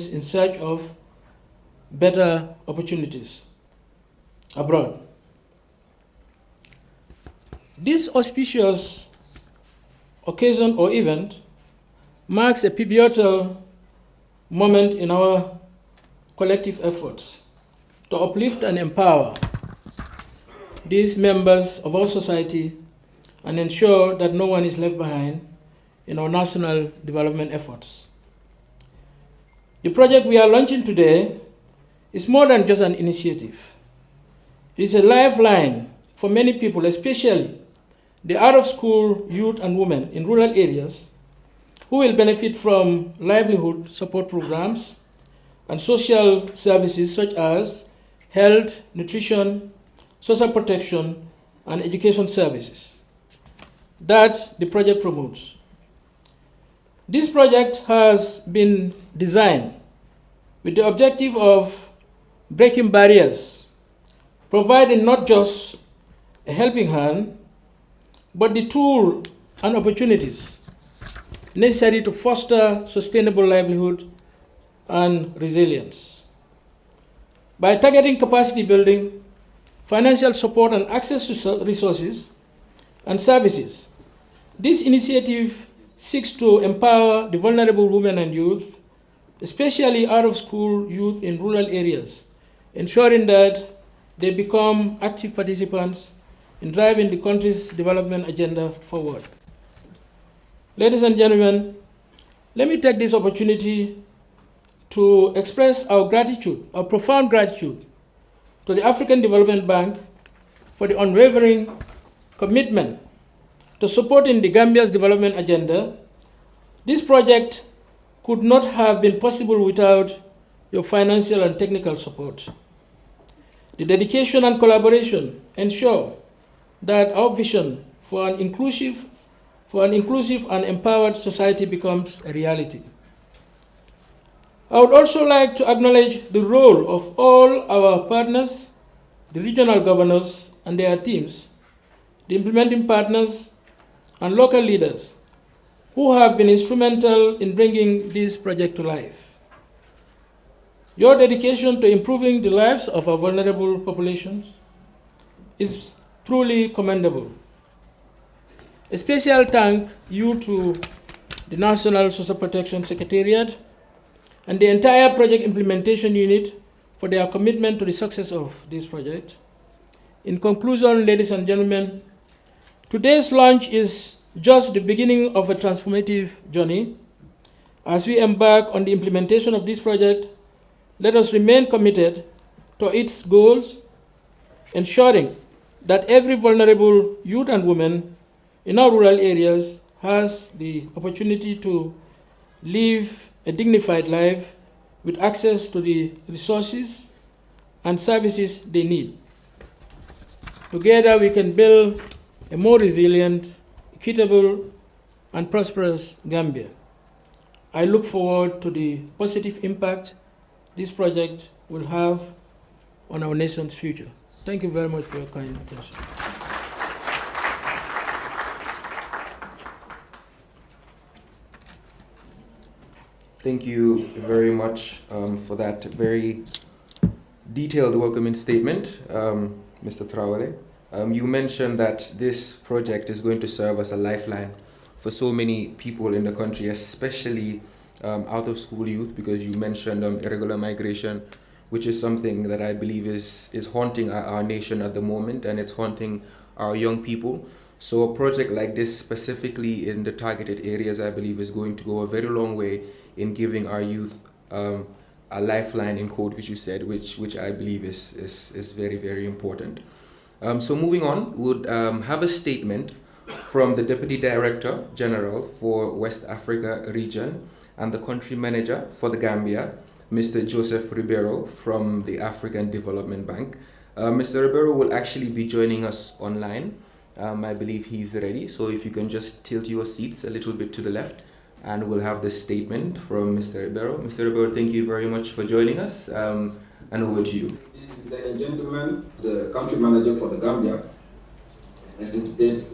in search of better opportunities abroad. This auspicious occasion or event marks a pivotal moment in our collective efforts to uplift and empower these members of our society and ensure that no one is left behind in our national development efforts. The project we are launching today is more than just an initiative. It is a lifeline for many people, especially the out-of-school youth and women in rural areas who will benefit from livelihood support programs and social services such as health, nutrition, social protection, and education services that the project promotes. This project has been designed with the objective of breaking barriers, providing not just a helping hand, but the tool and opportunities necessary to foster sustainable livelihood and resilience. By targeting capacity building, financial support, and access to resources and services, this initiative seeks to empower the vulnerable women and youth, especially out-of-school youth in rural areas, ensuring that they become active participants in driving the country's development agenda forward. Ladies and gentlemen, let me take this opportunity to express our gratitude, our profound gratitude, to the African Development Bank for the unwavering commitment to supporting the Gambia's development agenda. This project could not have been possible without your financial and technical support. The dedication and collaboration ensure that our vision for an inclusive and empowered society becomes a reality. I would also like to acknowledge the role of all our partners, the regional governors and their teams, the implementing partners, and local leaders who have been instrumental in bringing this project to life. Your dedication to improving the lives of our vulnerable populations is truly commendable. A special thank you to the National Social Protection Secretariat and the entire project implementation unit for their commitment to the success of this project. In conclusion, ladies and gentlemen, today's launch is just the beginning of a transformative journey. As we embark on the implementation of this project, let us remain committed to its goals, ensuring that every vulnerable youth and woman in our rural areas has the opportunity to live a dignified life with access to the resources and services they need. Together we can build a more resilient, equitable, and prosperous Gambia. I look forward to the positive impact this project will have on our nation's future. Thank you very much for your kind attention. Thank you very much for that very detailed welcoming statement, Mr. Traore. You mentioned that this project is going to serve as a lifeline for so many people in the country, especially out-of-school youth, because you mentioned irregular migration, which is something that I believe is haunting our nation at the moment, and it's haunting our young people. So a project like this, specifically in the targeted areas, I believe is going to go a very long way in giving our youth a lifeline, in code, which you said, which I believe is very, very important. So moving on, we would have a statement from the Deputy Director General for West Africa region and the Country Manager for the Gambia, Mr. Joseph Ribeiro from the African Development Bank. Mr. Ribeiro will actually be joining us online. I believe he's ready, so if you can just tilt your seats a little bit to the left, and we'll have this statement from Mr. Ribeiro. Mr. Ribeiro, thank you very much for joining us, and over to you. Ladies and gentlemen, the Country Manager for the Gambia and the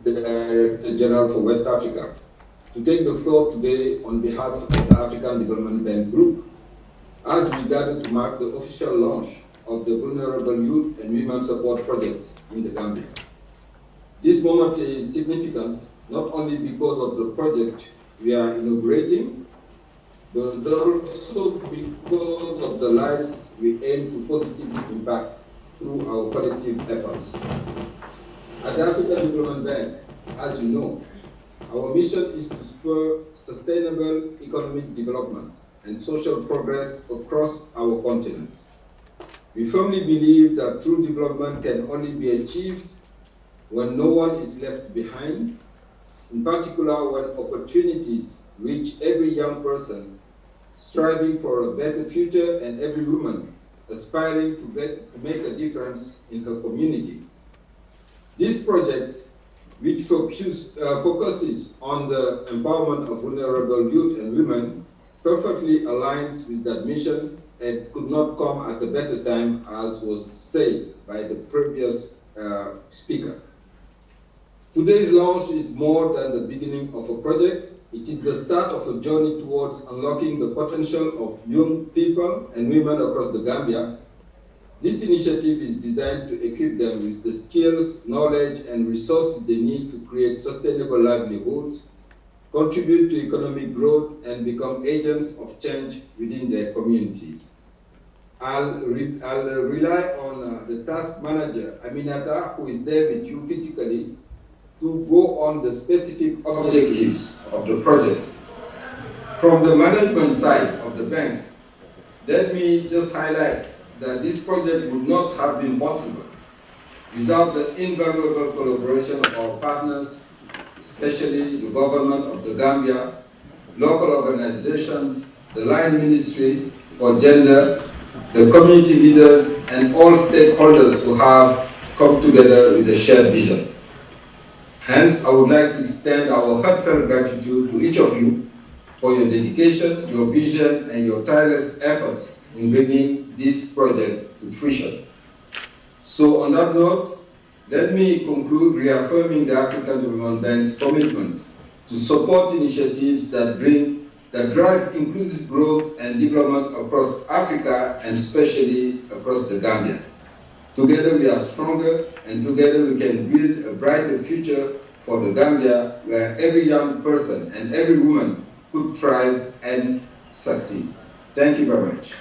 Director General for West Africa. to take the floor today on behalf of the African Development Bank Group as we gather to mark the official launch of the Vulnerable Youth and Women Support Project in the Gambia. This moment is significant not only because of the project we are inaugurating, but also because of the lives we aim to positively impact through our collective efforts. At the African Development Bank, as you know, our mission is to spur sustainable economic development and social progress across our continent. We firmly believe that true development can only be achieved when no one is left behind, in particular when opportunities reach every young person striving for a better future and every woman aspiring to make a difference in her community. This project, which focuses on the empowerment of vulnerable youth and women, perfectly aligns with that mission and could not come at a better time, as was said by the previous speaker. Today's launch is more than the beginning of a project. It is the start of a journey towards unlocking the potential of young people and women across the Gambia. This initiative is designed to equip them with the skills, knowledge, and resources they need to create sustainable livelihoods, contribute to economic growth, and become agents of change within their communities. I'll rely on the task manager, Aminata, who is there with you physically, to go on the specific objectives of the project. From the management side of the bank, let me just highlight that this project would not have been possible without the invaluable collaboration of our partners, especially the government of the Gambia, local organizations, the Line Ministry for Gender, the community leaders, and all stakeholders who have come together with a shared vision. Hence, I would like to extend our heartfelt gratitude to each of you for your dedication, your vision, and your tireless efforts in bringing this project to fruition. So on that note, let me conclude reaffirming the African Development Bank's commitment to support initiatives that drive inclusive growth and development across Africa and especially across the Gambia. Together we are stronger, and together we can build a brighter future for the Gambia where every young person and every woman could thrive and succeed. Thank you very much.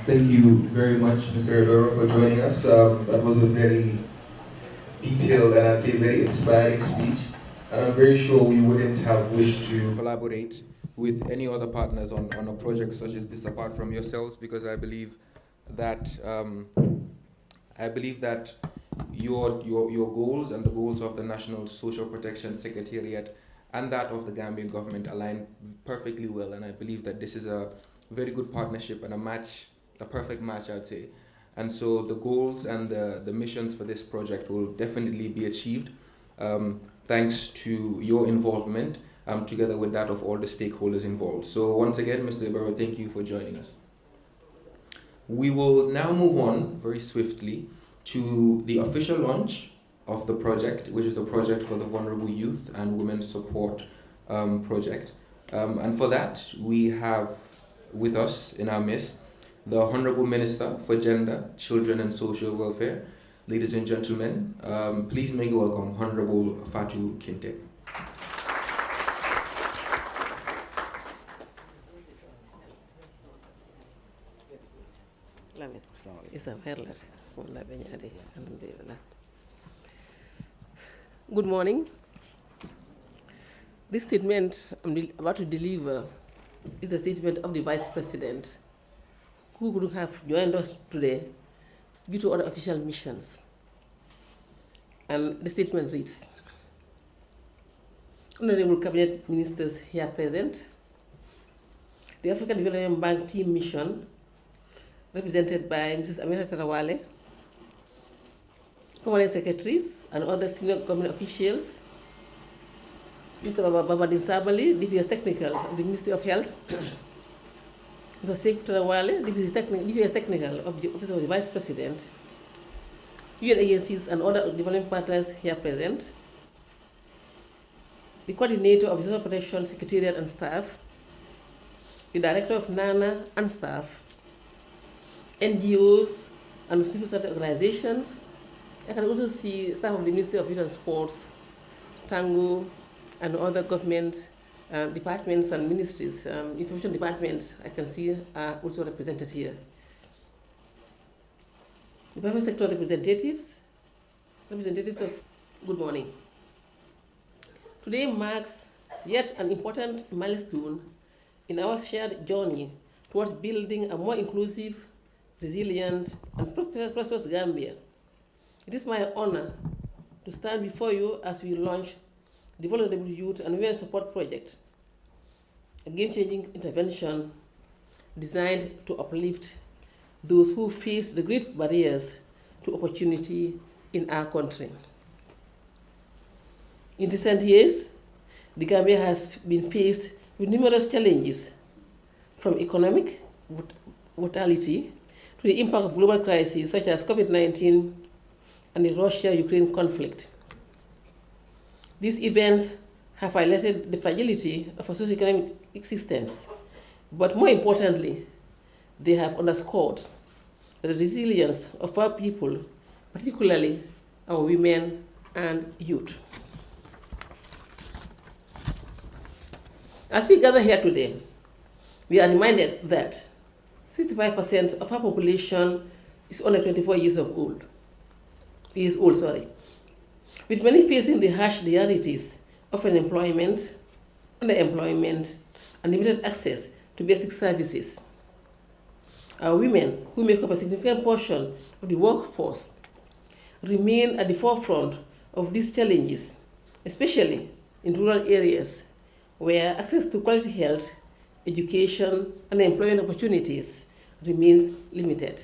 Thank you very much, Mr. Rivera, for joining us. That was a very detailed and I'd say very inspiring speech. And I'm very sure we wouldn't have wished to collaborate with any other partners on a project such as this apart from yourselves, because I believe that your goals and the goals of the National Social Protection Secretariat and that of the Gambian government align perfectly well. And I believe that this is a very good partnership and a perfect match, I'd say. And so the goals and the missions for this project will definitely be achieved thanks to your involvement together with that of all the stakeholders involved. So once again, Mr. Ibarra, thank you for joining us. We will now move on very swiftly to the official launch of the project, which is the Project for the Vulnerable Youth and Women Support Project. And for that, we have with us in our midst the Honorable Minister for Gender, Children and Social Welfare. Ladies and gentlemen, please make welcome Honorable Fatou Kinte. Good morning. This statement I'm about to deliver is the statement of the Vice President, who could have joined us today due to other official missions. And the statement reads: Honorable Cabinet Ministers here present, the African Development Bank Team Mission, represented by Mrs. Aminata Tarawale, permanent secretaries, and other senior government officials, Mr. Babadin Sabali, DPS Technical of the Ministry of Health, Mr. Sheikh Tarawale, DPS Technical of the Office of the Vice President, UN agencies and other development partners here present, the coordinator of the Social Protection Secretariat and staff, the director of NANA and staff, NGOs and civil society organizations. I can also see staff of the Ministry of Youth and Sports, Tango, and other government departments and ministries. Information departments I can see are also represented here. The private sector representatives of good morning. Today marks yet an important milestone in our shared journey towards building a more inclusive, resilient, and prosperous Gambia. It is my honor to stand before you as we launch the Vulnerable Youth and Women Support Project, a game-changing intervention designed to uplift those who face the great barriers to opportunity in our country. In recent years, the Gambia has been faced with numerous challenges, from economic volatility to the impact of global crises such as COVID-19 and the Russia-Ukraine conflict. These events have highlighted the fragility of our socio-economic systems, but more importantly, they have underscored the resilience of our people, particularly our women and youth. As we gather here today, we are reminded that 65% of our population is under 24 years old. With many facing the harsh realities of unemployment, underemployment, and limited access to basic services. Our women, who make up a significant portion of the workforce, remain at the forefront of these challenges, especially in rural areas where access to quality health, education, and employment opportunities remains limited.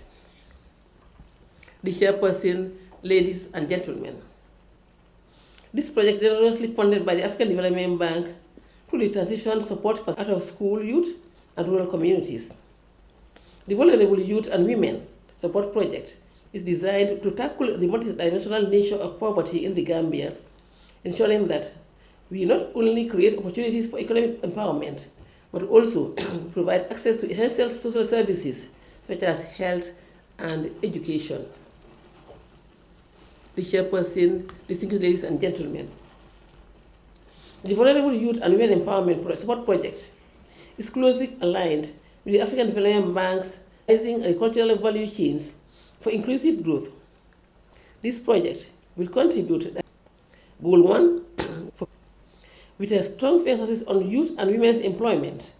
The chairperson, ladies and gentlemen, this project, generously funded by the African Development Bank through the transition support for out-of-school youth and rural communities. The Vulnerable Youth and Women Support Project is designed to tackle the multidimensional nature of poverty in the Gambia, ensuring that we not only create opportunities for economic empowerment, but also provide access to essential social services such as health and education. The chairperson, distinguished ladies and gentlemen, the Vulnerable Youth and Women Empowerment Support Project is closely aligned with the African Development Bank's Rising Agricultural Value Chains for Inclusive Growth. This project will contribute to Goal 1 with a strong emphasis on youth and women's employment.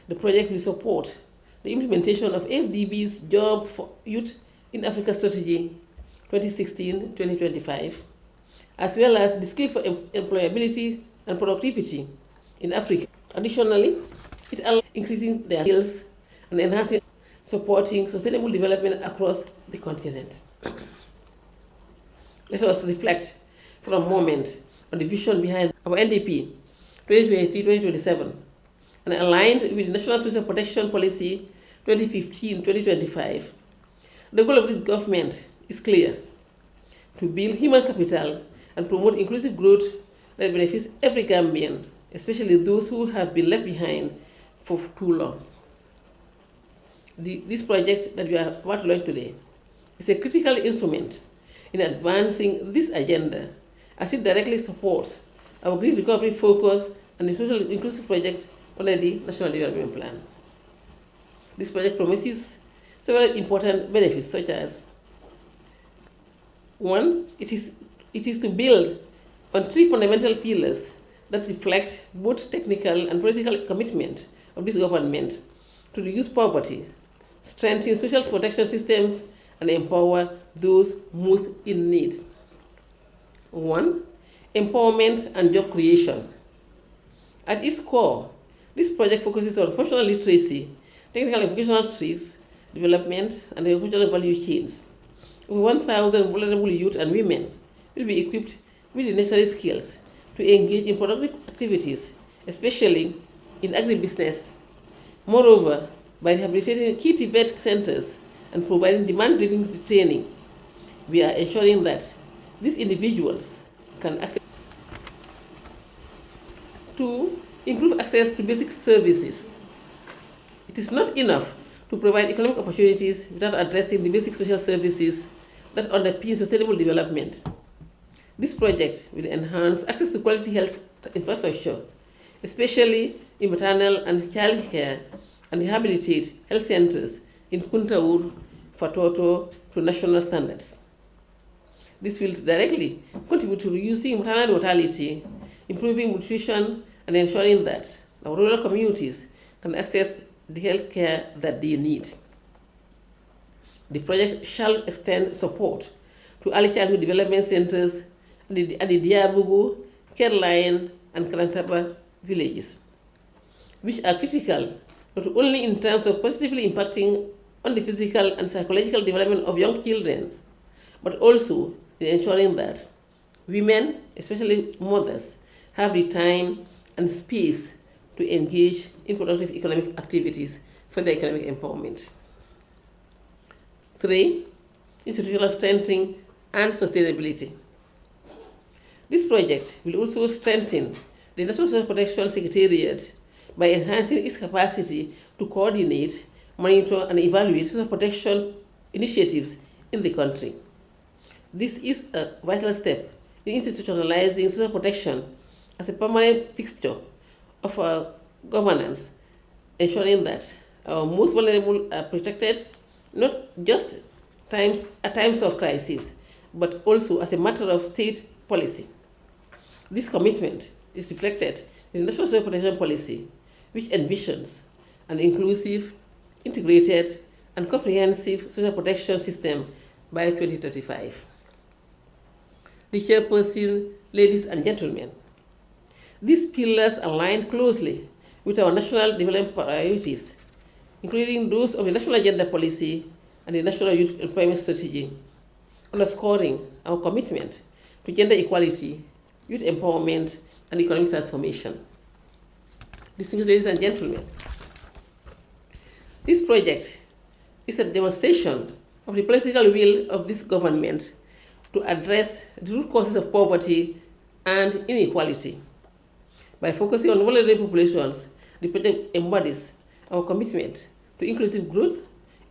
The project will support the implementation of AFDB's Job for Youth in Africa Strategy 2016-2025, as well as the skill for employability and productivity in Africa. Additionally, it allows increasing their skills and enhancing, supporting sustainable development across the continent. Let us reflect for a moment on the vision behind our NDP 2023-2027 and aligned with the National Social Protection Policy 2015-2025. The goal of this government is clear: to build human capital and promote inclusive growth that benefits every Gambian, especially those who have been left behind for too long. This project that we are about to launch today is a critical instrument in advancing this agenda, as it directly supports our green recovery focus and the social inclusive project under the National Development Plan. This project promises several important benefits, such as: 1, it is to build on 3 fundamental pillars that reflect both technical and political commitment of this government to reduce poverty, strengthen social protection systems, and empower those most in need. 1, empowerment and job creation. At its core, this project focuses on functional literacy, technical and vocational skills, development, and agricultural value chains. Over 1,000 vulnerable youth and women will be equipped with the necessary skills to engage in productive activities, especially in agribusiness. Moreover, by rehabilitating key TVET centers and providing demand-driven training, we are ensuring that these individuals can access to improve access to basic services. It is not enough to provide economic opportunities without addressing the basic social services that underpin sustainable development. This project will enhance access to quality health infrastructure, especially in maternal and child care, and rehabilitate health centers in Kuntaur, Fatoto to national standards. This will directly contribute to reducing maternal mortality, improving nutrition, and ensuring that our rural communities can access the health care that they need. The project shall extend support to early childhood development centers and the Diabugu, Caroline, and Karantaba villages, which are critical not only in terms of positively impacting on the physical and psychological development of young children, but also in ensuring that women, especially mothers, have the time and space to engage in productive economic activities for their economic empowerment. 3. Institutional strengthening and sustainability. This project will also strengthen the National Social Protection Secretariat by enhancing its capacity to coordinate, monitor, and evaluate social protection initiatives in the country. This is a vital step in institutionalizing social protection as a permanent fixture of our governance, ensuring that our most vulnerable are protected, not just at times of crisis, but also as a matter of state policy. This commitment is reflected in the National Social Protection Policy, which envisions an inclusive, integrated, and comprehensive social protection system by 2035. The chairperson, ladies and gentlemen, these pillars align closely with our national development priorities, including those of the National Agenda Policy and the National Youth Employment Strategy, underscoring our commitment to gender equality, youth empowerment, and economic transformation. Distinguished ladies and gentlemen, this project is a demonstration of the political will of this government to address the root causes of poverty and inequality. By focusing on vulnerable populations, the project embodies our commitment to inclusive growth,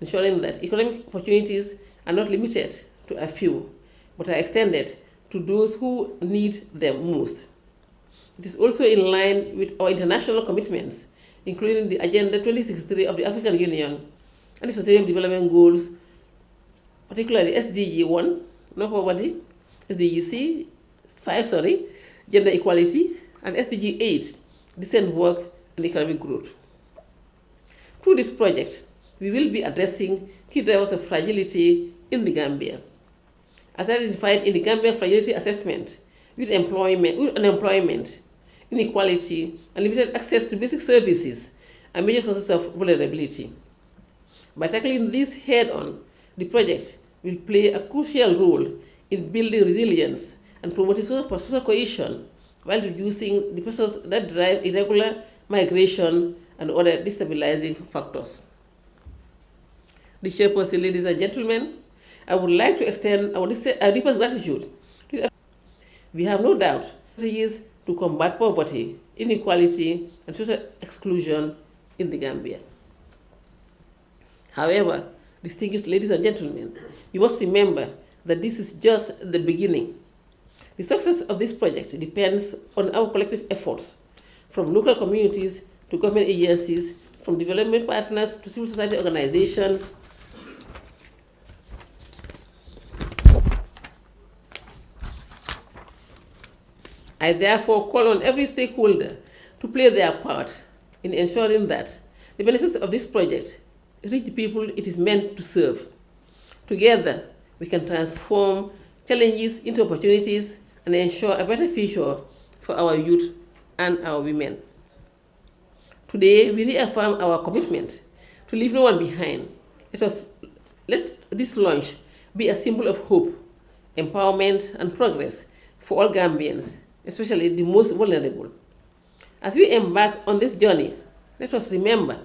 ensuring that economic opportunities are not limited to a few, but are extended to those who need them most. It is also in line with our international commitments, including the Agenda 2063 of the African Union and the Sustainable Development Goals, particularly SDG 1, no poverty, SDG 5, gender equality, and SDG 8, decent work and economic growth. Through this project, we will be addressing key drivers of fragility in the Gambia. As identified in the Gambia Fragility Assessment, with unemployment, inequality, and limited access to basic services are major sources of vulnerability. By tackling this head-on, the project will play a crucial role in building resilience and promoting social cohesion while reducing the pressures that drive irregular migration and other destabilizing factors. The chairperson, ladies and gentlemen, I would like to extend our deepest gratitude. We have no doubt strategies to combat poverty, inequality, and social exclusion in the Gambia. However, distinguished ladies and gentlemen, you must remember that this is just the beginning. The success of this project depends on our collective efforts, from local communities to government agencies, from development partners to civil society organizations. I therefore call on every stakeholder to play their part in ensuring that the benefits of this project reach the people it is meant to serve. Together, we can transform challenges into opportunities and ensure a better future for our youth and our women. Today, we reaffirm our commitment to leave no one behind. Let this launch be a symbol of hope, empowerment, and progress for all Gambians, especially the most vulnerable. As we embark on this journey, let us remember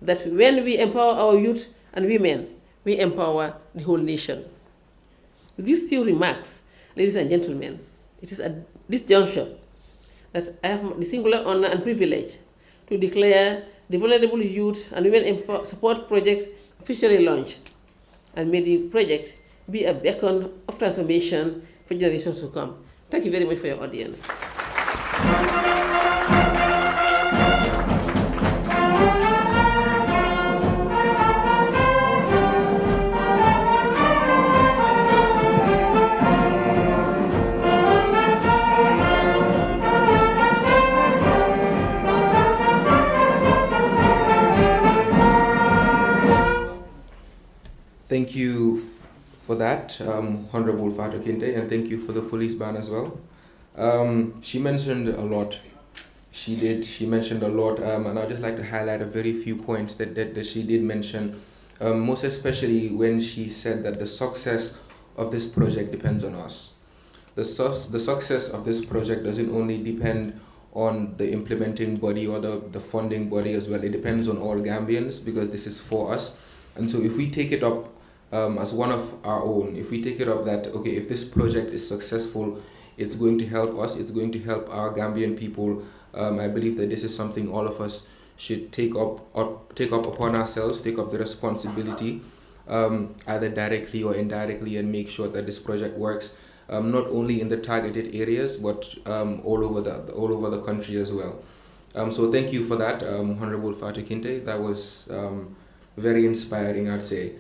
that when we empower our youth and women, we empower the whole nation. With these few remarks, ladies and gentlemen, it is at this juncture that I have the singular honor and privilege to declare the Vulnerable Youth and Women Support Project officially launched, and may the project be a beacon of transformation for generations to come. Thank you very much for your audience. Thank you for that, Honorable Fatou Kinte, and thank you for the police ban as well. She mentioned a lot. She mentioned a lot, and I'd just like to highlight a very few points that she did mention, most especially when she said that the success of this project depends on us. The success of this project doesn't only depend on the implementing body or the funding body as well. It depends on all Gambians, because this is for us. And so if we take it up as one of our own, if we take it up that, okay, if this project is successful, it's going to help us, it's going to help our Gambian people, I believe that this is something all of us should take up upon ourselves, take up the responsibility, either directly or indirectly, and make sure that this project works, not only in the targeted areas, but all over the country as well. So thank you for that, Honorable Fatou Kinte. That was very inspiring, I'd say.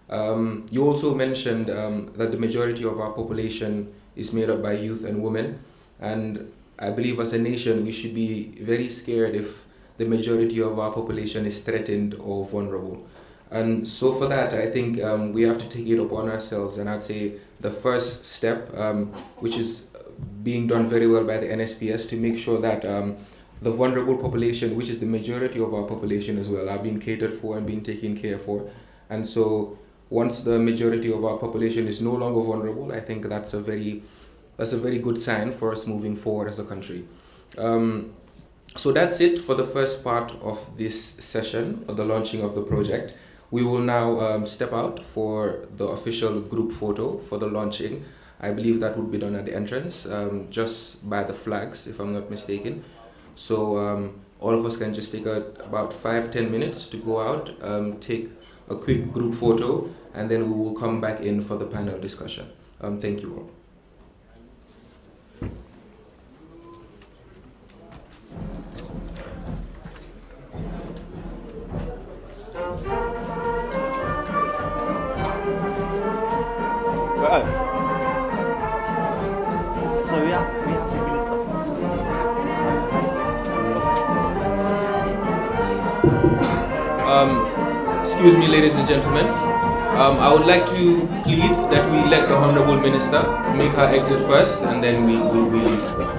You also mentioned that the majority of our population is made up by youth and women, and I believe as a nation we should be very scared if the majority of our population is threatened or vulnerable. And so for that, I think we have to take it upon ourselves, and I'd say the first step, which is being done very well by the NSPS, to make sure that the vulnerable population, which is the majority of our population as well, are being catered for and being taken care for. And so once the majority of our population is no longer vulnerable, I think that's a very good sign for us moving forward as a country. So that's it for the first part of this session, or the launching of the project. We will now step out for the official group photo for the launching. I believe that would be done at the entrance, just by the flags, if I'm not mistaken. So all of us can just take about 5-10 minutes to go out, take a quick group photo, and then we will come back in for the panel discussion. Thank you all. So we have to release Excuse me, ladies and gentlemen. I would like to plead that we let the Honorable Minister make her exit first, and then we leave.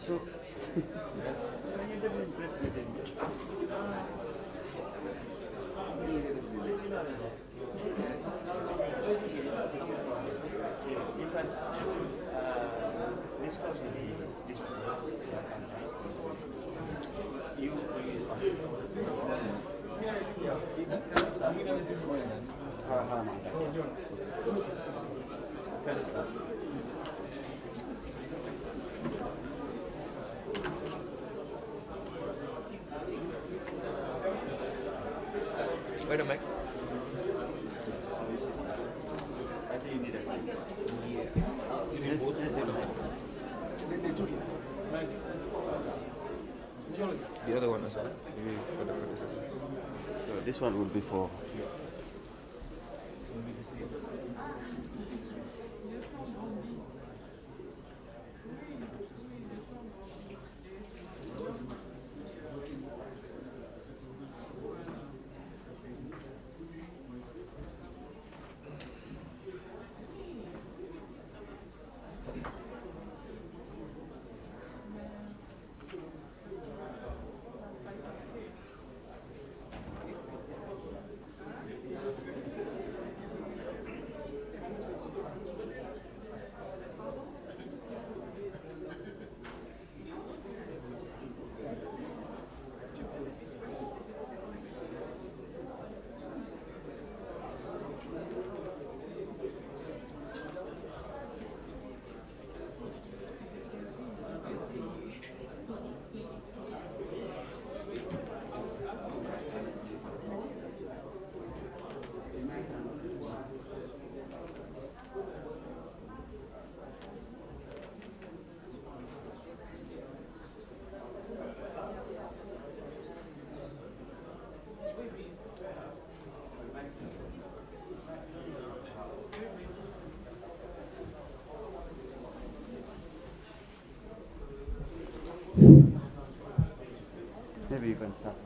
So, Wait a minute. The other one as well. Maybe for the purposes. so this one will be for. Maybe you can start.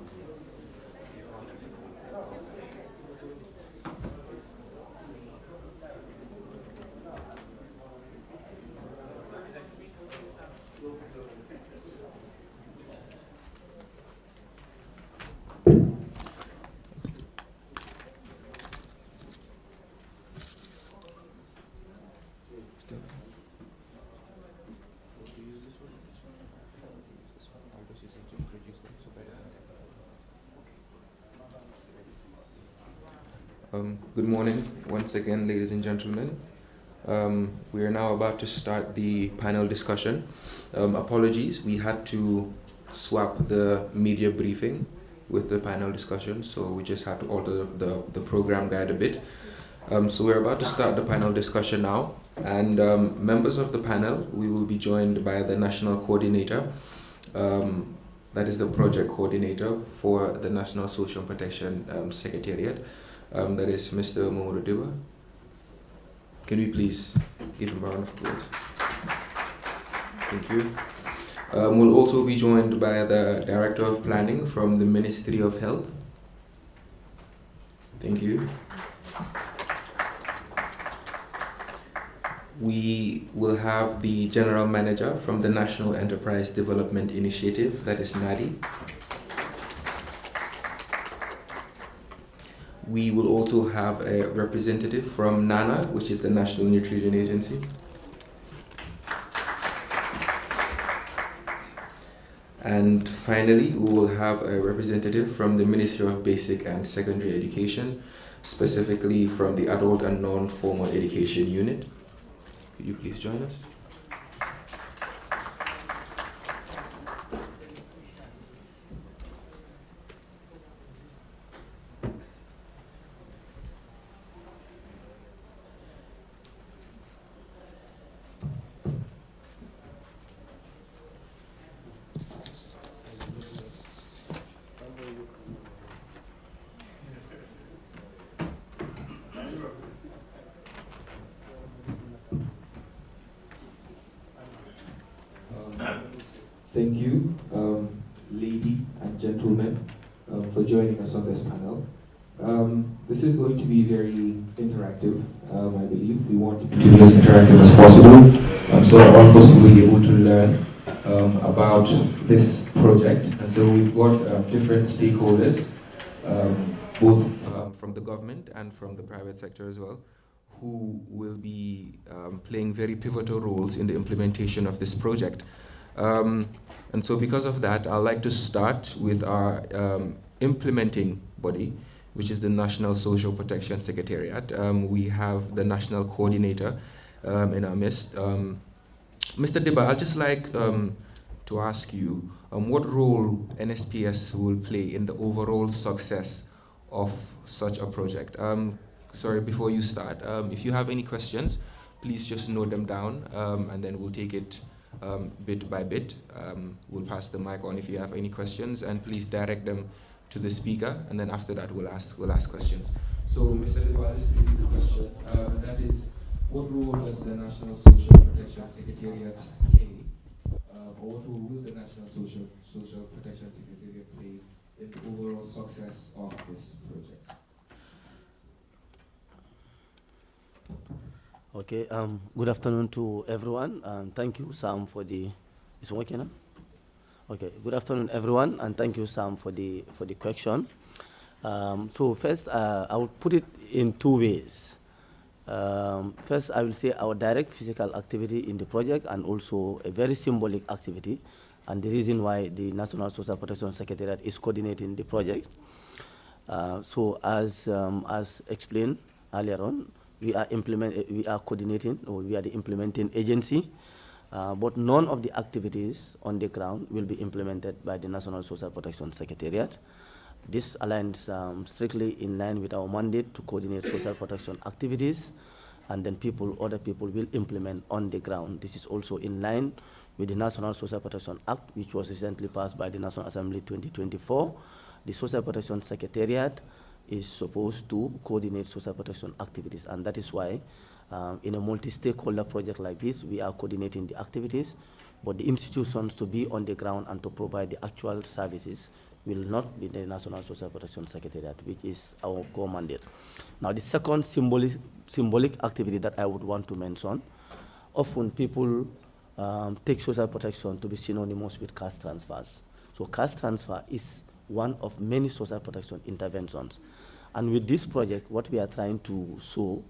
Good morning once again, ladies and gentlemen. We are now about to start the panel discussion. Apologies, we had to swap the media briefing with the panel discussion, so we just had to alter the program guide a bit. So we're about to start the panel discussion now, and members of the panel, we will be joined by the national coordinator, that is the project coordinator for the National Social Protection Secretariat. That is Mr. Momodu Diba. Can we please give him a round of applause? Thank you. We'll also be joined by the Director of Planning from the Ministry of Health. Thank you. We will have the General Manager from the National Enterprise Development Initiative, that is NADI. We will also have a representative from NANA, which is the National Nutrition Agency. And finally, we will have a representative from the Ministry of Basic and Secondary Education, specifically from the Adult and Non-Formal Education Unit. Could you please join us? Thank you, ladies and gentlemen, for joining us on this panel. This is going to be very interactive, I believe. We want to be as interactive as possible, so all of us will be able to learn about this project. And so we've got different stakeholders, both from the government and from the private sector as well, who will be playing very pivotal roles in the implementation of this project. And so because of that, I'd like to start with our implementing body, which is the National Social Protection Secretariat. We have the national coordinator in our midst. Mr. Dibba, I'd just like to ask you what role NSPS will play in the overall success of such a project. Sorry, before you start, if you have any questions, please just note them down, and then we'll take it bit by bit. We'll pass the mic on if you have any questions, and please direct them to the speaker, and then after that we'll ask questions. So, Mr. Dibba, I'll just give you the question, and that is, what role does the National Social Protection Secretariat play, or what role will the National Social Protection Secretariat play in the overall success of this project? Okay, good afternoon to everyone, and thank you, Sam, for the, is it working now? Okay, good afternoon, everyone, and thank you, Sam, for the question. So first, I will put it in two ways. First, I will say our direct physical activity in the project, and also a very symbolic activity, and the reason why the National Social Protection Secretariat is coordinating the project. So as explained earlier on, we are coordinating, or we are the implementing agency, but none of the activities on the ground will be implemented by the National Social Protection Secretariat. This aligns strictly in line with our mandate to coordinate social protection activities, and then other people will implement on the ground. This is also in line with the National Social Protection Act, which was recently passed by the National Assembly 2024. The Social Protection Secretariat is supposed to coordinate social protection activities, and that is why in a multi-stakeholder project like this, we are coordinating the activities, but the institutions to be on the ground and to provide the actual services will not be the National Social Protection Secretariat, which is our core mandate. Now, the second symbolic activity that I would want to mention, often people take social protection to be synonymous with cash transfers. So cash transfer is one of many social protection interventions. And with this project, what we are trying to show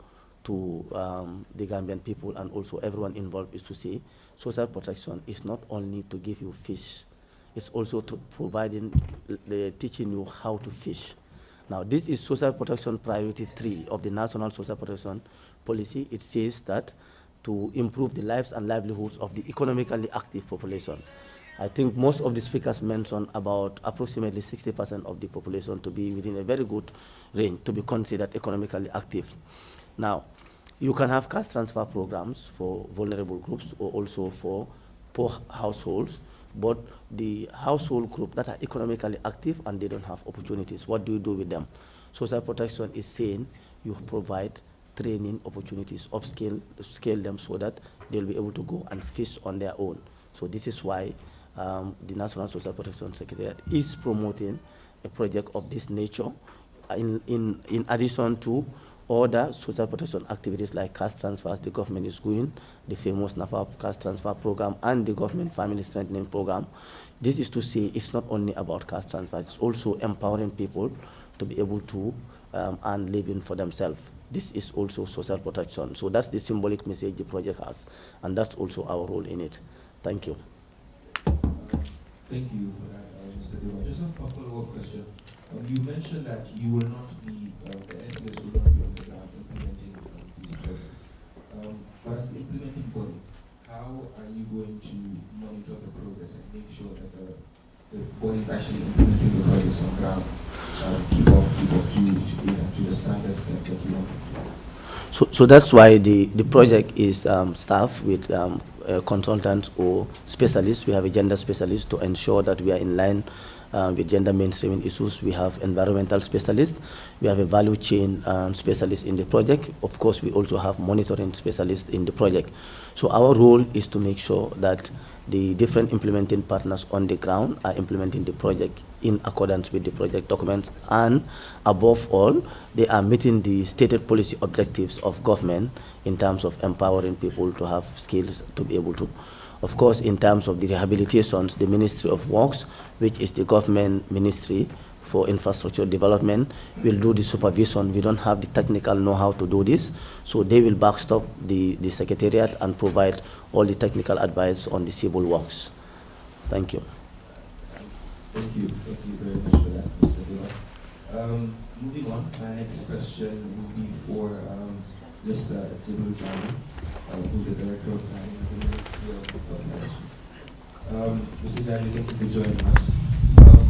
to the Gambian people and also everyone involved is to say social protection is not only to give you fish, it's also to teaching you how to fish. Now, this is social protection priority 3 of the National Social Protection Policy. It says that to improve the lives and livelihoods of the economically active population. I think most of the speakers mentioned about approximately 60% of the population to be within a very good range to be considered economically active. Now, you can have cash transfer programs for vulnerable groups or also for poor households, but the household group that are economically active and they don't have opportunities, what do you do with them? Social protection is saying you provide training opportunities, scale them so that they'll be able to go and fish on their own. So this is why the National Social Protection Secretariat is promoting a project of this nature in addition to other social protection activities like cash transfers the government is doing, the famous NAFA cash transfer program and the government family strengthening program. This is to say it's not only about cash transfers, it's also empowering people to be able to earn living for themselves. This is also social protection. So that's the symbolic message the project has, and that's also our role in it. Thank you. Thank you for that, Mr. Dibba. Just a follow-up question. You mentioned that you will not be, the NSPS will not be on the ground implementing these projects. But as the implementing body, how are you going to monitor the progress and make sure that the body is actually implementing the projects on the ground, keep up to the standards that you want? So that's why the project is staffed with consultants or specialists. We have a gender specialist to ensure that we are in line with gender mainstreaming issues. We have environmental specialists. We have a value chain specialist in the project. Of course, we also have monitoring specialists in the project. So our role is to make sure that the different implementing partners on the ground are implementing the project in accordance with the project documents, and above all, they are meeting the stated policy objectives of government in terms of empowering people to have skills to be able to Of course, in terms of the rehabilitations, the Ministry of Works, which is the government ministry for infrastructure development, will do the supervision. We don't have the technical know-how to do this, so they will backstop the secretariat and provide all the technical advice on the civil works. Thank you. Thank you very much for that, Mr. Dula. Moving on, my next question will be for Mr. Yahya Jammeh, who's the Director of Planning and Development. Mr. Jammeh, thank you for joining us.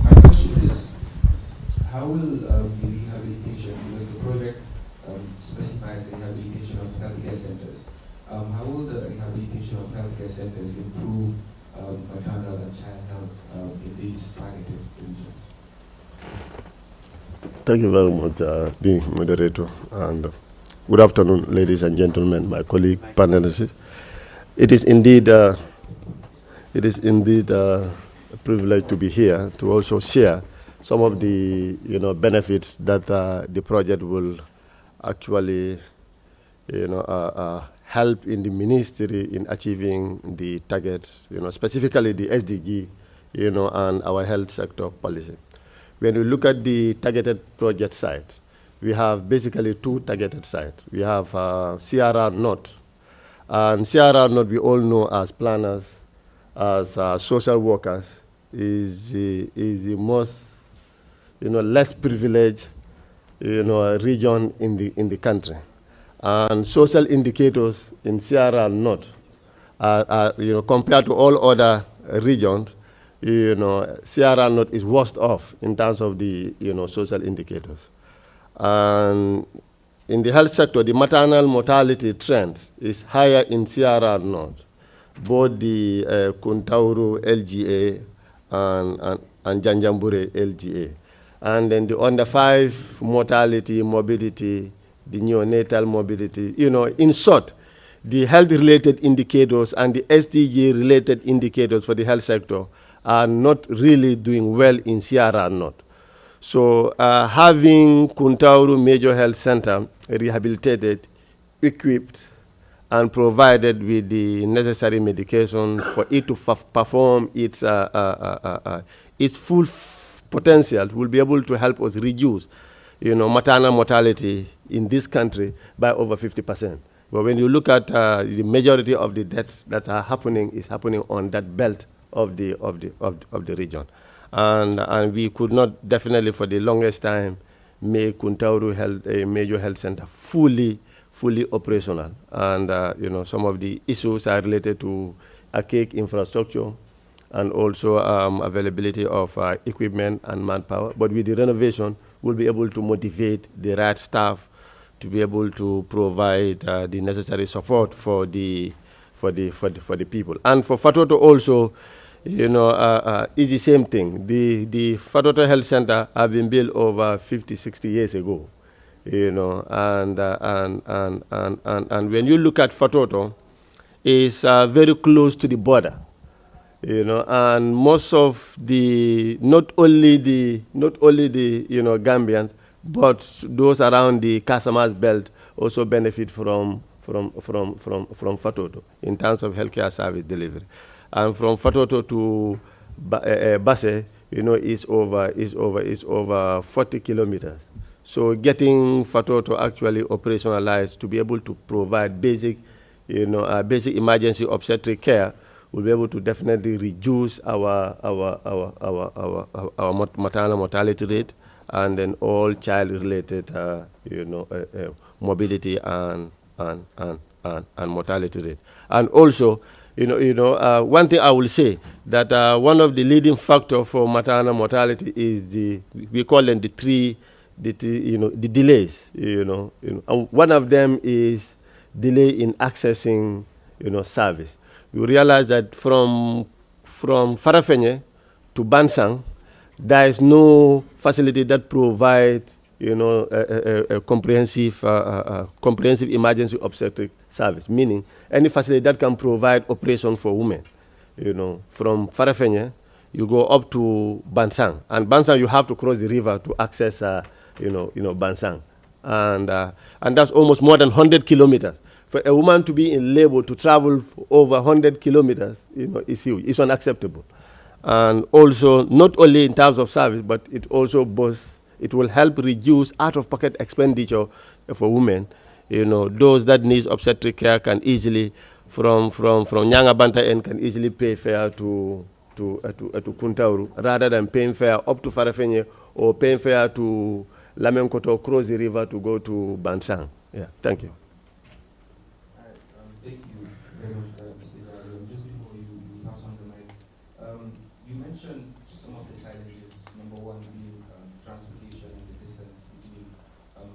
My question is, how will the rehabilitation, because the project specifies the rehabilitation of healthcare centers, how will the rehabilitation of healthcare centers improve maternal and child health in these targeted regions? Thank you very much, the moderator, and good afternoon, ladies and gentlemen, my colleague panelists. It is indeed a privilege to be here to also share some of the benefits that the project will actually help in the ministry in achieving the targets, specifically the SDG, and our health sector policy. When we look at the targeted project sites, we have basically two targeted sites. We have CRR North, and CRR North we all know as planners, as social workers, is the most less privileged region in the country. And social indicators in CRR North are compared to all other regions, CRR North is worst off in terms of the social indicators. And in the health sector, the maternal mortality trend is higher in CRR North, both the Kuntauru LGA and Janjambure LGA. And then the under 5 mortality, morbidity, the neonatal morbidity, in short, the health-related indicators and the SDG-related indicators for the health sector are not really doing well in CRR North. So having Kuntauru Major Health Center rehabilitated, equipped, and provided with the necessary medication for it to perform its full potential will be able to help us reduce maternal mortality in this country by over 50%. But when you look at the majority of the deaths that are happening is happening on that belt of the region, and we could not definitely for the longest time make Kuntauru a major health center fully operational, and some of the issues are related to archaic infrastructure and also availability of equipment and manpower. But with the renovation, we'll be able to motivate the right staff to be able to provide the necessary support for the people. And for Fatoto also, it's the same thing. The Fatoto Health Center have been built over 50, 60 years ago, and when you look at Fatoto, it's very close to the border, and most of the not only the Gambians, but those around the Casamas belt also benefit from Fatoto in terms of healthcare service delivery. And from Fatoto to Basse, is over 40 kilometers. So getting Fatoto actually operationalized to be able to provide basic emergency obstetric care will be able to definitely reduce our maternal mortality rate, and then all child-related, morbidity and mortality rate. And also, one thing I will say that one of the leading factors for maternal mortality is we call them the delays. And one of them is delay in accessing, service. You realize that from Farafenye to Bansang, there is no facility that provides, a comprehensive emergency obstetric service, meaning any facility that can provide operation for women. From Farafenye, you go up to Bansang, and Bansang you have to cross the river to access, Bansang, and that's almost more than 100 kilometers. For a woman to be in labor to travel over 100 kilometers, is huge. It's unacceptable. And also, not only in terms of service, but it also it will help reduce out-of-pocket expenditure for women. Those that need obstetric care can easily, from Nyanga Banta end, can easily pay fare to Kuntauru, rather than paying fare up to Farafenye or paying fare to Lamenkoto, cross the river to go to Bansang. Yeah, thank you. Thank you very much, Mr. Jammeh. Just before you pass on the mic, you mentioned some of the challenges. Number one being transportation and the distance between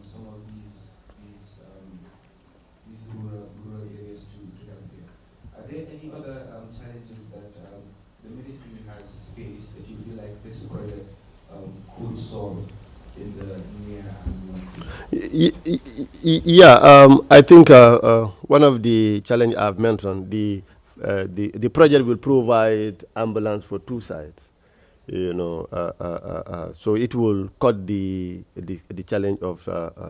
some of these rural areas to Gambia. Are there any other challenges that the ministry has faced that you feel like this project could solve in the near and yeah, I think one of the challenges I've mentioned, the project will provide ambulance for 2 sides. So it will cut the challenge of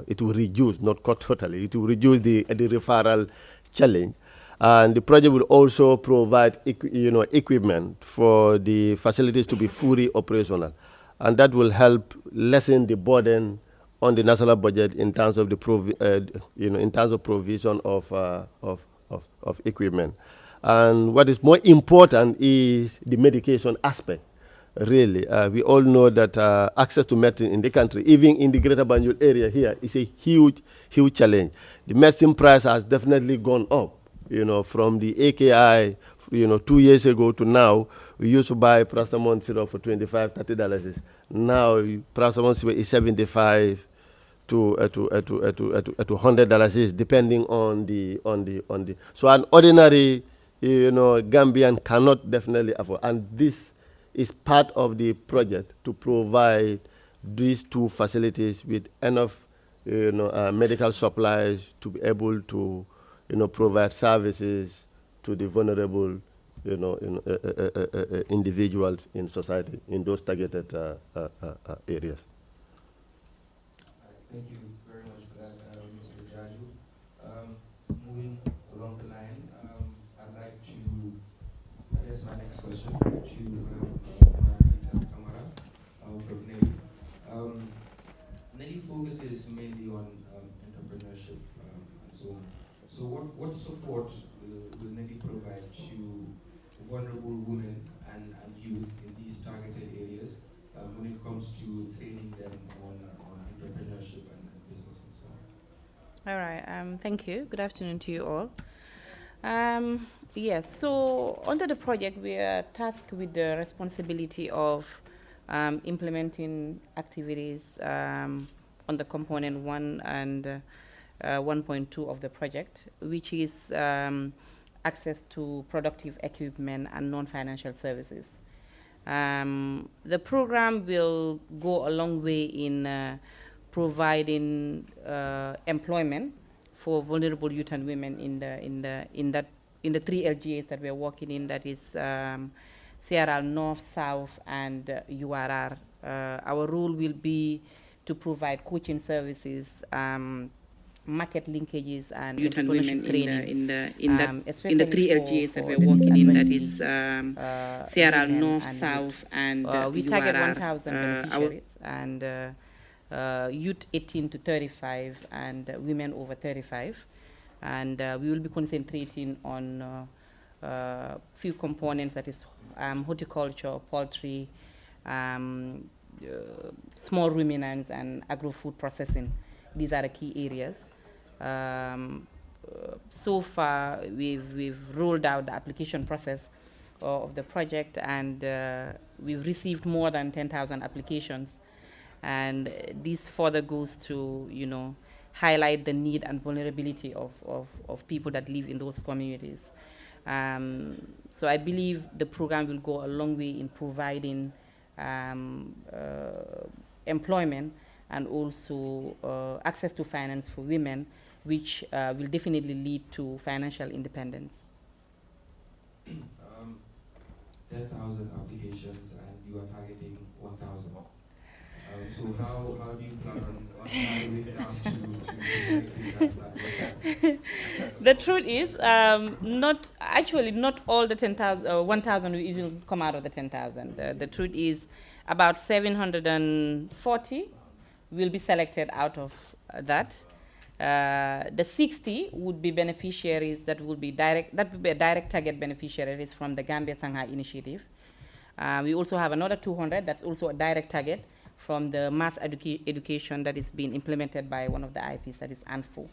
it will reduce, not cut totally. It will reduce the referral challenge. And the project will also provide equipment for the facilities to be fully operational, and that will help lessen the burden on the national budget in terms of the in terms of provision of equipment. And what is more important is the medication aspect. Really, we all know that access to medicine in the country, even in the Greater Banjul area here, is a huge challenge. The medicine price has definitely gone up. From the AKI, 2 years ago to now, we used to buy paracetamol syrup for $25, $30. Now, paracetamol syrup is $75 to $100, depending on the. So an ordinary, Gambian cannot definitely afford. And this is part of the project to provide these 2 facilities with enough, medical supplies to be able to, provide services to the vulnerable, individuals in society in those targeted areas. Thank you very much for that, Mr. Jaju. Moving along the line, I'd like to address my next question to Lisa Kamara from NEDI. NEDI focuses mainly on entrepreneurship and so on. So what support will NEDI provide to vulnerable women and youth in these targeted areas when it comes to training them on entrepreneurship and business and so on? All right, thank you. Good afternoon to you all. Yes, so under the project, we are tasked with the responsibility of implementing activities on the component 1 and 1.2 of the project, which is access to productive equipment and non-financial services. The program will go a long way in providing employment for vulnerable youth and women in the 3 LGAs that we are working in. That is CRL North, South, and URR. Our role will be to provide coaching services, market linkages, and youth and women training in the 3 LGAs that we are working in. That is CRL North, South, and we target 1,000 beneficiaries and youth 18 to 35 and women over 35. And we will be concentrating on few components, that is horticulture, poultry, small ruminants, and agro-food processing. These are the key areas. So far, we've rolled out the application process of the project, and we've received more than 10,000 applications. And this further goes to, highlight the need and vulnerability of people that live in those communities. So I believe the program will go a long way in providing employment and also access to finance for women, which will definitely lead to financial independence. 10,000 applications and you are targeting 1,000. So how do you plan on narrowing it down to The truth is, not all the 10,000, 1,000 will even come out of the 10,000. The truth is, about 740 will be selected out of that. The 60 would be beneficiaries that would be direct target beneficiaries from the Gambia Shanghai initiative. We also have another 200 that's also a direct target from the mass education that is being implemented by one of the IPs, that is ANFO.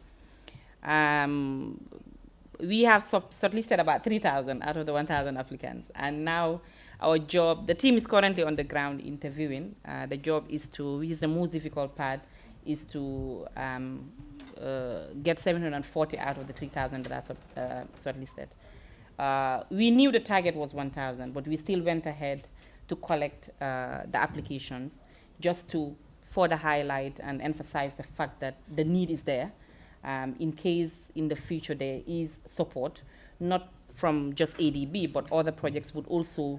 We have shortlisted about 3,000 out of the 1,000 applicants, and now our job, the team is currently on the ground interviewing. The job is to, which is the most difficult part, is to get 740 out of the 3,000 that are shortlisted. We knew the target was 1,000, but we still went ahead to collect the applications just to further highlight and emphasize the fact that the need is there. In case in the future there is support, not from just ADB, but other projects would also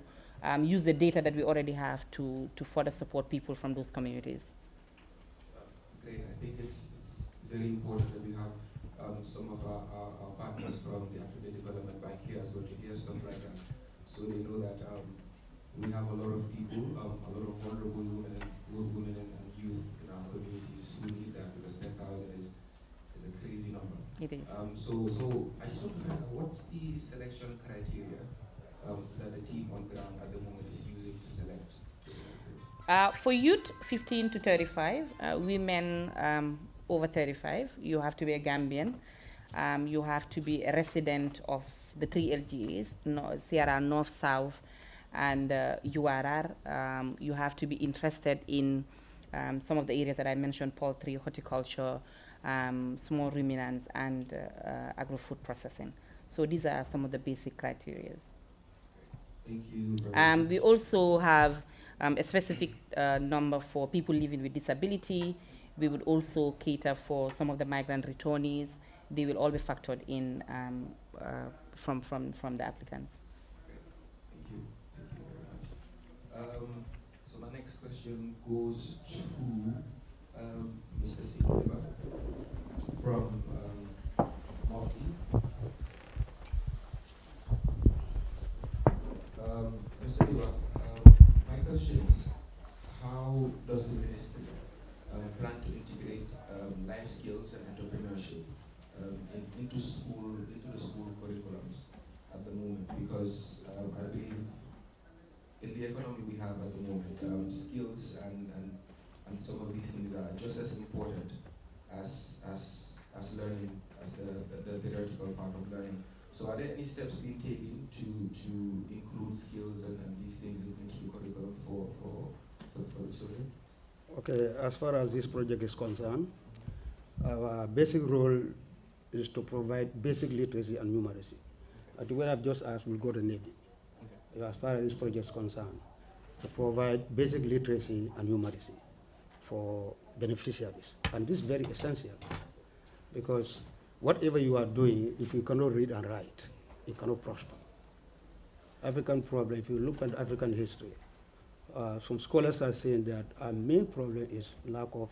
use the data that we already have to further support people from those communities. Great. I think it's very important that we have some of our partners from the African Development Bank here as well to hear stuff like that, so they know that we have a lot of people, a lot of vulnerable women and youth in our communities who need that, because 10,000 is a crazy number. It is. So I just want to find out, what's the selection criteria that the team on ground at the moment is using to select? For youth 15 to 35, women over 35, you have to be a Gambian. You have to be a resident of the 3 LGAs, CRR North, South, and URR. You have to be interested in some of the areas that I mentioned: poultry, horticulture, small ruminants, and agro-food processing. So these are some of the basic criteria. Thank you. We also have a specific number for people living with disability. We would also cater for some of the migrant returnees. They will all be factored in from the applicants. Thank you. Thank you very much. So my next question goes to Mr. Silva from Malti. Mr. Silva, my question is, how does the ministry plan to integrate life skills and entrepreneurship into the school curriculums at the moment? Because I believe in the economy we have at the moment, skills and some of these things are just as important as learning, as the theoretical part of learning. So are there any steps being taken to include skills and these things into the curriculum for the children? Okay, as far as this project is concerned, our basic role is to provide basic literacy and numeracy. To what I've just asked, we'll go to Navy. Okay. As far as this project is concerned, to provide basic literacy and numeracy for beneficiaries. And this is very essential, because whatever you are doing, if you cannot read and write, you cannot prosper. African problem, if you look at African history, some scholars are saying that our main problem is lack of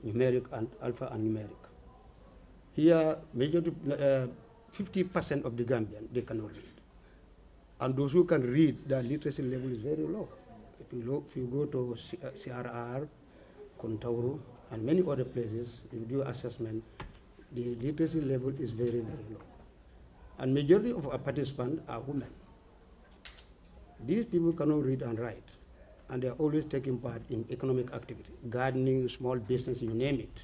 numeric and alpha and numeric. Here, majority, 50% of the Gambian, they cannot read. And those who can read, their literacy level is very low. If you go to CRR, Kontauru, and many other places, if you do assessment, the literacy level is very, very low. And majority of our participants are women. These people cannot read and write, and they are always taking part in economic activity, gardening, small business, you name it.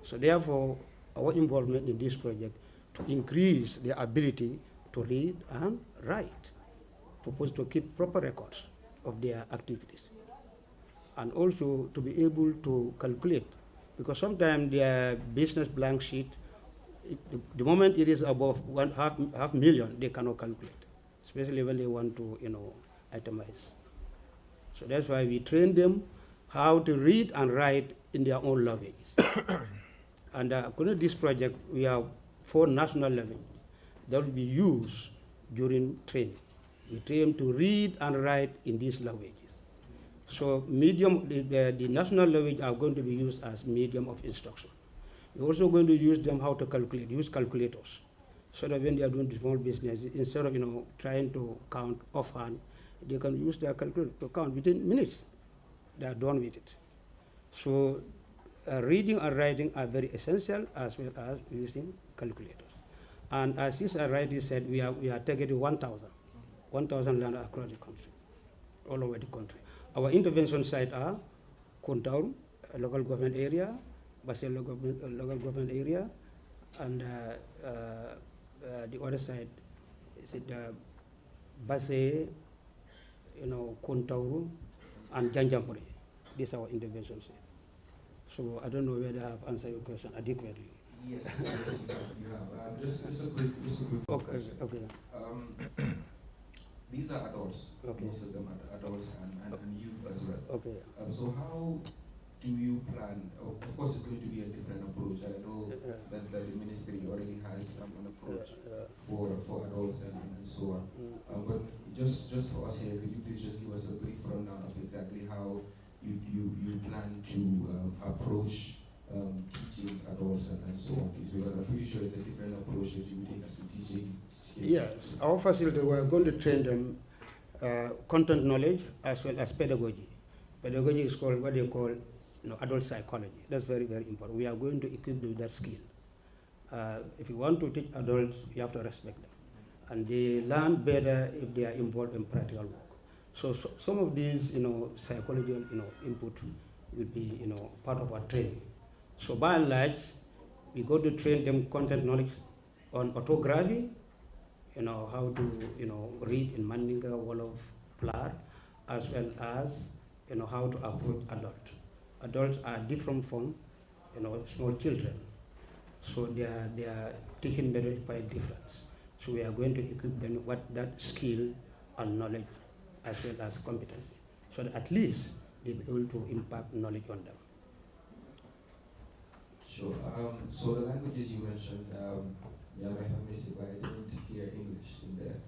So therefore, our involvement in this project to increase their ability to read and write, proposed to keep proper records of their activities, and also to be able to calculate, because sometimes their business blank sheet, the moment it is above half million, they cannot calculate, especially when they want to, itemize. So that's why we train them how to read and write in their own languages. And according to this project, we have 4 national languages that will be used during training. We train them to read and write in these languages. So medium, the national language are going to be used as medium of instruction. We're also going to use them how to calculate, use calculators. So that when they are doing the small business, instead of trying to count offhand, they can use their calculator to count within minutes. They are done with it. So reading and writing are very essential, as well as using calculators. And as this already said, we are targeting 1,000 land across the country, all over the country. Our intervention sites are Kuntauru, a local government area, Basel local government area, and the other side is it Basse, Kuntauru, and Janjampuri. These are our intervention sites. So I don't know whether I have answered your question adequately. Yes, yes, you have. Just a quick Okay. question. Okay. These are adults, Okay. most of them are adults and youth as well. Okay. So how do you plan? Of course, it's going to be a different approach. I know that the ministry already has an approach for adults and so on. But just for us here, could you please just give us a brief rundown of exactly how you plan to approach teaching adults and so on, please? Because I'm pretty sure it's a different approach that you would take us to teaching. Yes, our facility, we're going to train them content knowledge as well as pedagogy. Pedagogy is called what they call adult psychology. That's very, very important. We are going to equip them with that skill. If you want to teach adults, you have to respect them. And they learn better if they are involved in practical work. So some of these, psychological, input will be, part of our training. So by and large, we go to train them content knowledge on orthography, how to, read in Mandinka, Wolof, Plar, as well as, how to approach adults. Adults are different from, small children. So their teaching method is quite different. So we are going to equip them with that skill and knowledge as well as competency, so that at least they'll be able to impact knowledge on them. Sure. So the languages you mentioned, I might have missed it, but I didn't hear English in there.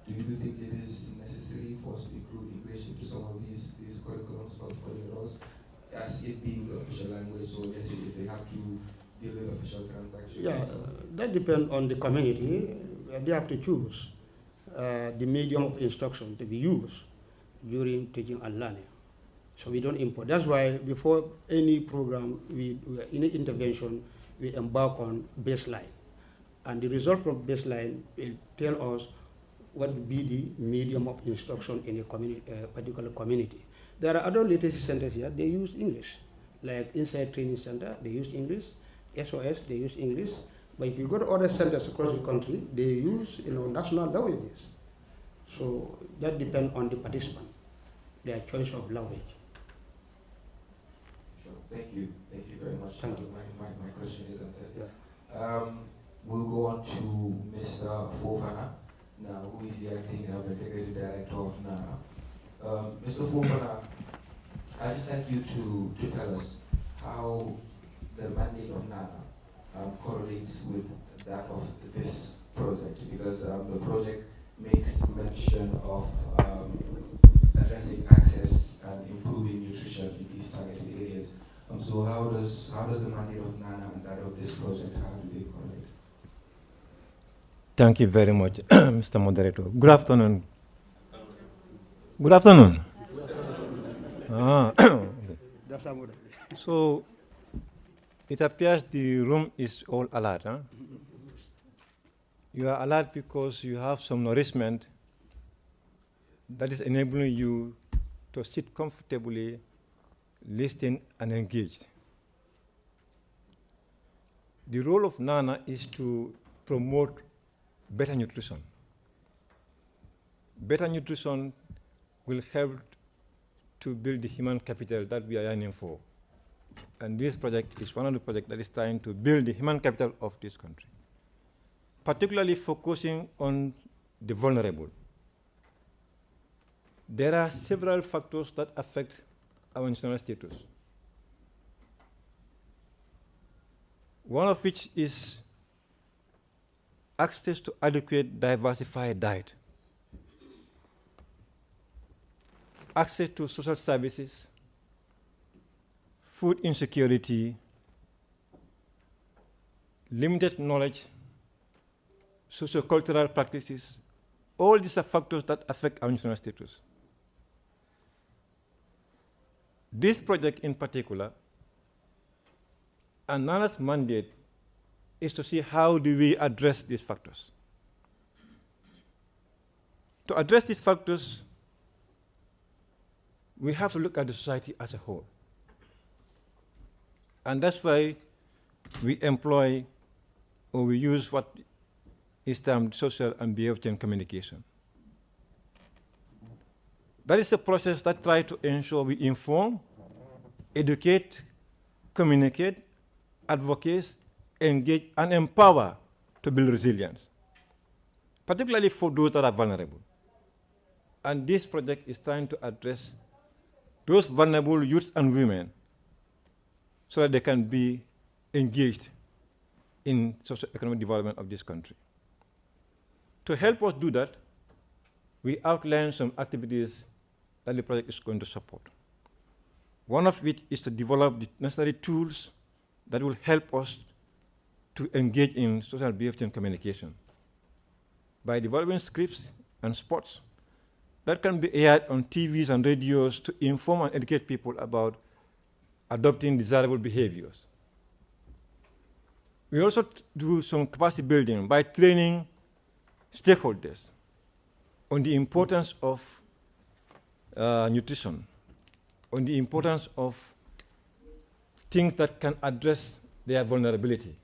Do you think it is necessary for us to include English into some of these curriculums for the adults, as it being the official language? So let's say if they have to deal with official transactions. Yeah, that depends on the community. They have to choose the medium of instruction to be used during teaching and learning. So we don't import. That's why before any program, any intervention, we embark on baseline. And the result from baseline will tell us what will be the medium of instruction in a particular community. There are other literacy centers here, they use English. Like Inside Training Center, they use English. SOS, they use English. But if you go to other centers across the country, they use national languages. So that depends on the participant, their choice of language. Sure. Thank you very much. Thank you. My question is answered. Yeah. We'll go on to Mr. Fofana now, who is the acting executive director of NANA. Mr. Fofana, I'd just like you to tell us how the mandate of NANA correlates with that of this project, because the project makes mention of addressing access and improving nutrition in these targeted areas. So how does the mandate of NANA and that of this project, how do they correlate? Thank you very much, Mr. Moderator. Good afternoon. Good afternoon. So it appears the room is all alert. Huh? You are alert because you have some nourishment that is enabling you to sit comfortably, listen, and engage. The role of NANA is to promote better nutrition. Better nutrition will help to build the human capital that we are yearning for. And this project is one of the projects that is trying to build the human capital of this country, particularly focusing on the vulnerable. There are several factors that affect our national status. One of which is access to adequate, diversified diet. access to social services, food insecurity, limited knowledge, socio-cultural practices, all these are factors that affect our national status. This project in particular, and NANA's mandate is to see how do we address these factors. To address these factors, we have to look at the society as a whole. And that's why we employ or we use what is termed social and behavioral change communication. That is a process that tries to ensure we inform, educate, communicate, advocate, engage, and empower to build resilience, particularly for those that are vulnerable. And this project is trying to address those vulnerable youth and women so that they can be engaged in socio-economic development of this country. To help us do that, we outlined some activities that the project is going to support. One of which is to develop the necessary tools that will help us to engage in social behavior and communication by developing scripts and spots that can be aired on TVs and radios to inform and educate people about adopting desirable behaviors. We also do some capacity building by training stakeholders on the importance of nutrition, on the importance of things that can address their vulnerability.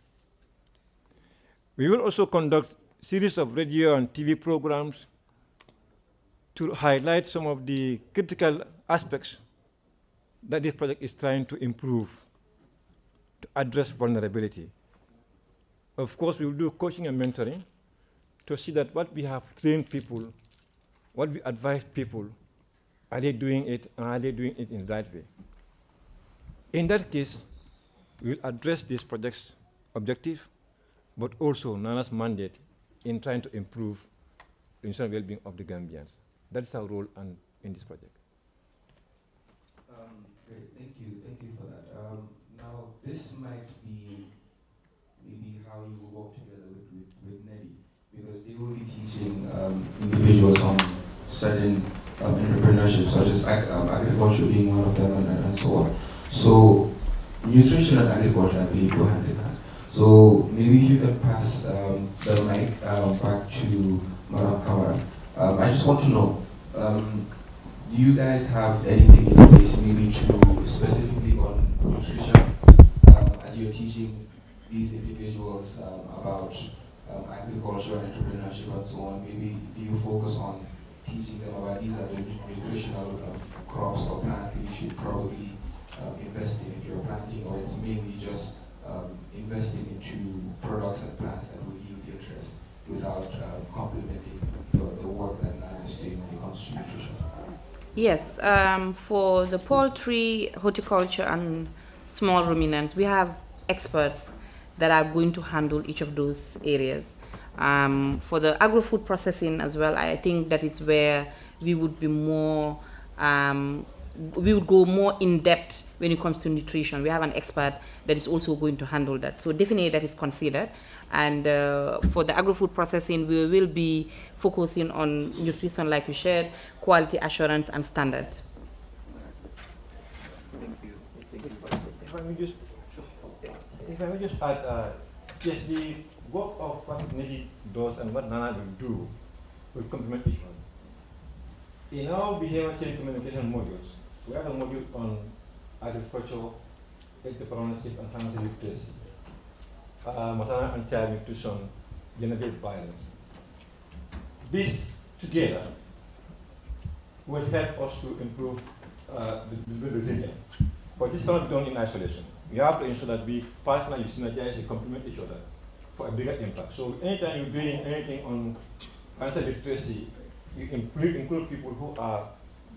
We will also conduct a series of radio and TV programs to highlight some of the critical aspects that this project is trying to improve to address vulnerability. Of course, we will do coaching and mentoring to see that what we have trained people, what we advise people, are they doing it, and are they doing it in the right way? In that case, we will address this project's objective, but also NANA's mandate in trying to improve the internal well-being of the Gambians. That is our role in this project. Great, thank you for that. Now, this might be maybe how you will work together with NEDI, because they will be teaching individuals on certain entrepreneurship, such as agriculture being one of them, and so on. So, nutrition and agriculture, I believe, go hand in hand. So, maybe you can pass the mic back to Madam Kamara. I just want to know, do you guys have anything in place maybe to specifically on nutrition as you're teaching these individuals about agriculture and entrepreneurship and so on? Maybe do you focus on teaching them about these are the nutritional crops or plants that you should probably invest in if you're planting, or it's mainly just investing into products and plants that will yield interest without complementing the work that NANA is doing when it comes to nutrition? Yes, for the poultry, horticulture, and small ruminants, we have experts that are going to handle each of those areas. For the agro-food processing as well, I think that is where we would be more, we would go more in depth when it comes to nutrition. We have an expert that is also going to handle that. So definitely that is considered. And for the agro-food processing, we will be focusing on nutrition, like you shared, quality assurance, and standard. Thank you. If I may just add, yes, the work of what NEDI does and what NANA will do will complement each other. In our behavior change communication modules, we have a module on agriculture, entrepreneurship, and financial literacy, maternal and child nutrition, gender-based violence. This together will help us to improve the resilience. But this cannot be done in isolation. We have to ensure that we partner, you synergize, and complement each other for a bigger impact. So anytime you're doing anything on financial literacy, you include people who are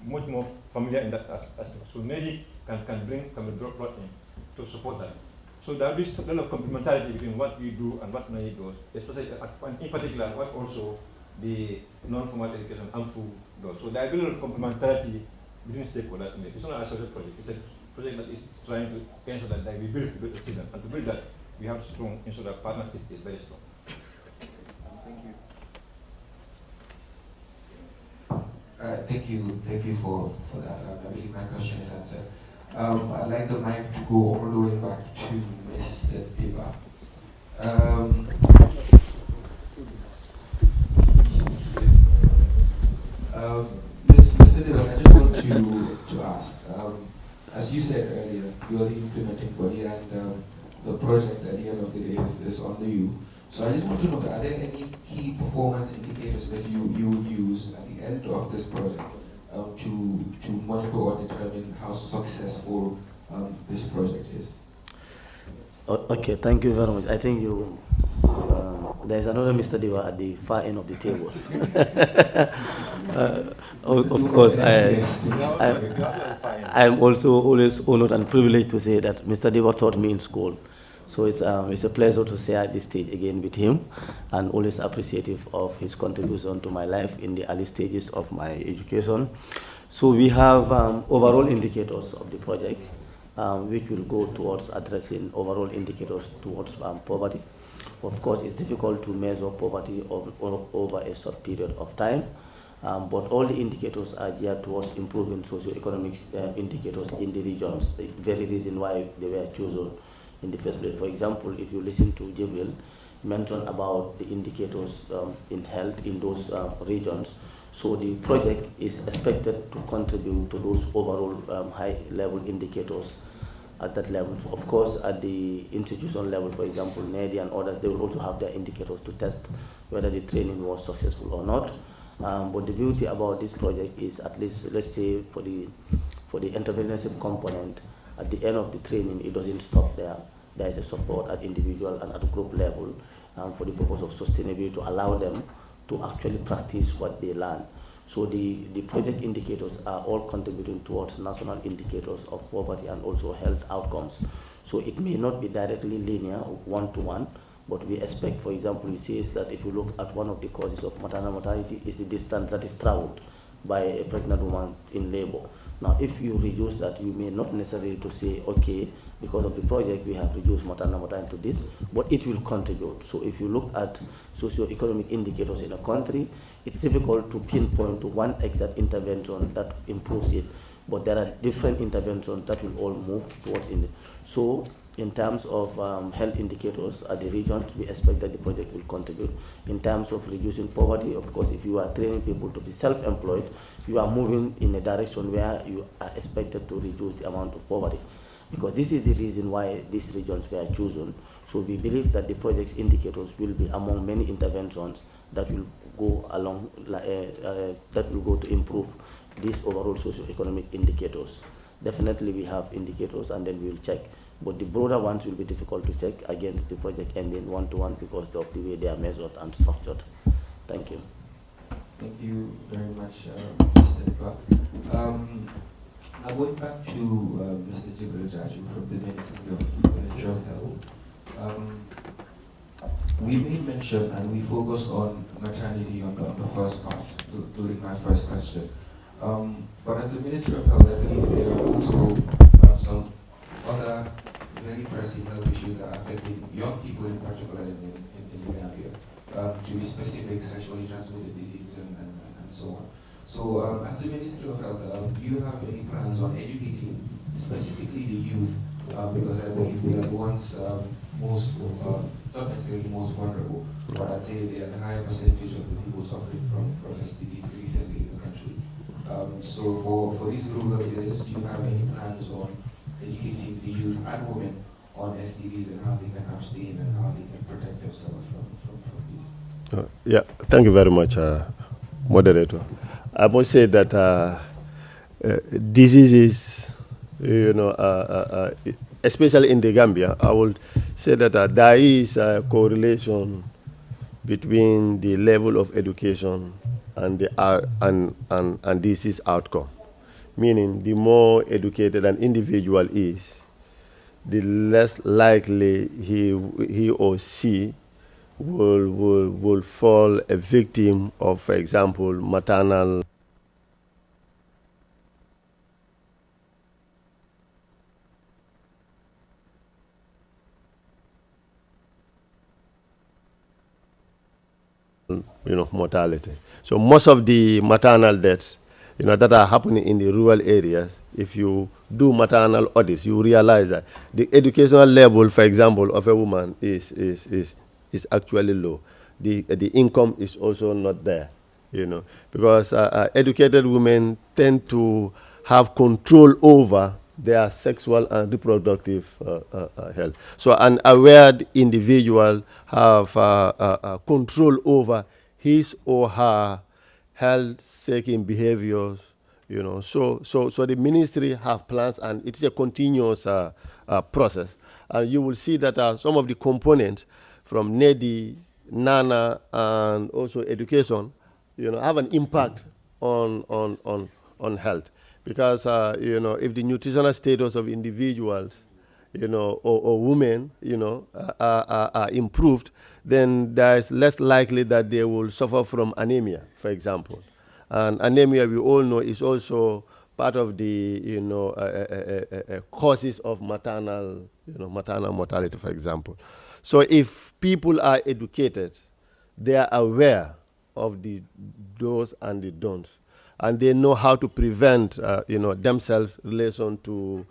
much more familiar in that aspect. So NEDI can be brought in to support that. So there will be a lot of complementarity between what we do and what NEDI does, especially in particular what also the non-formal education and food does. So there will be a lot of complementarity between stakeholders. It's not a social project. It's a project that is trying to ensure that we build a system. And to build that, we have strong ensure that partnership is very strong. Thank you. Thank you for that. I believe my question is answered. I'd like the mic to go all the way back to Mr. Diba. Mr. Diba, I just want to ask, as you said earlier, you're the implementing body and the project at the end of the day is on you. So I just want to know, are there any key performance indicators that you would use at the end of this project to monitor or determine how successful this project is? Okay, thank you very much. I think you, there's another Mr. Diva at the far end of the table. Of course, I'm also always honored and privileged to say that Mr. Diva taught me in school. So it's a pleasure to say at this stage again with him, and always appreciative of his contribution to my life in the early stages of my education. So we have overall indicators of the project, which will go towards addressing overall indicators towards poverty. Of course, it's difficult to measure poverty over a short period of time, but all the indicators are geared towards improving socio-economic indicators in the regions, the very reason why they were chosen in the first place. For example, if you listen to Jibril mention about the indicators in health in those regions, so the project is expected to contribute to those overall high-level indicators at that level. Of course, at the institution level, for example, NEDI and others, they will also have their indicators to test whether the training was successful or not. But the beauty about this project is, at least, let's say, for the entrepreneurship component, at the end of the training, it doesn't stop there. There is a support at individual and at group level for the purpose of sustainability, to allow them to actually practice what they learn. So the project indicators are all contributing towards national indicators of poverty and also health outcomes. So it may not be directly linear, one-to-one, but we expect, for example, we see that if you look at one of the causes of maternal mortality is the distance that is traveled by a pregnant woman in labor. Now, if you reduce that, you may not necessarily to say, okay, because of the project, we have reduced maternal mortality to this, but it will contribute. So if you look at socio-economic indicators in a country, it's difficult to pinpoint to one exact intervention that improves it, but there are different interventions that will all move towards it. So in terms of health indicators at the regions, we expect that the project will contribute. In terms of reducing poverty, of course, if you are training people to be self-employed, you are moving in a direction where you are expected to reduce the amount of poverty, because this is the reason why these regions were chosen. So we believe that the project's indicators will be among many interventions that will go along, that will go to improve these overall socio-economic indicators. Definitely we have indicators and then we will check, but the broader ones will be difficult to check against the project ending one-to-one because of the way they are measured and structured. Thank you. Thank you very much, Mr. Diba. Now going back to Mr. Jibril Jaju from the Ministry of Health. We made mention and we focused on maternity on the first part during my first question. But as the Ministry of Health, I believe there are also some other very pressing health issues that are affecting young people in particular in the Gambia, to be specific, sexually transmitted diseases and so on. So as the Ministry of Health, do you have any plans on educating specifically the youth, because I believe they are the ones most, not necessarily most vulnerable, but I'd say they are the higher percentage of the people suffering from STDs recently in the country. So for these rural areas, do you have any plans on educating the youth and women on STDs and how they can abstain and how they can protect themselves from these? Yeah, thank you very much, moderator. I must say that diseases, especially in the Gambia, I would say that there is a correlation between the level of education and the and disease outcome. Meaning, the more educated an individual is, the less likely he or she will fall a victim of, for example, maternal mortality. So most of the maternal deaths, that are happening in the rural areas, if you do maternal audits, you realize that the educational level, for example, of a woman is actually low. The income is also not there, because educated women tend to have control over their sexual and reproductive health. So an aware individual have control over his or her health-seeking behaviors, So the ministry have plans, and it's a continuous process. And you will see that some of the components from NEDI, NANA, and also education, have an impact on health. Because, if the nutritional status of individuals, or women, are improved, then there is less likely that they will suffer from anemia, for example. And anemia, we all know, is also part of the, causes of maternal mortality, for example. So if people are educated, they are aware of the do's and the don'ts, and they know how to prevent, themselves relation to,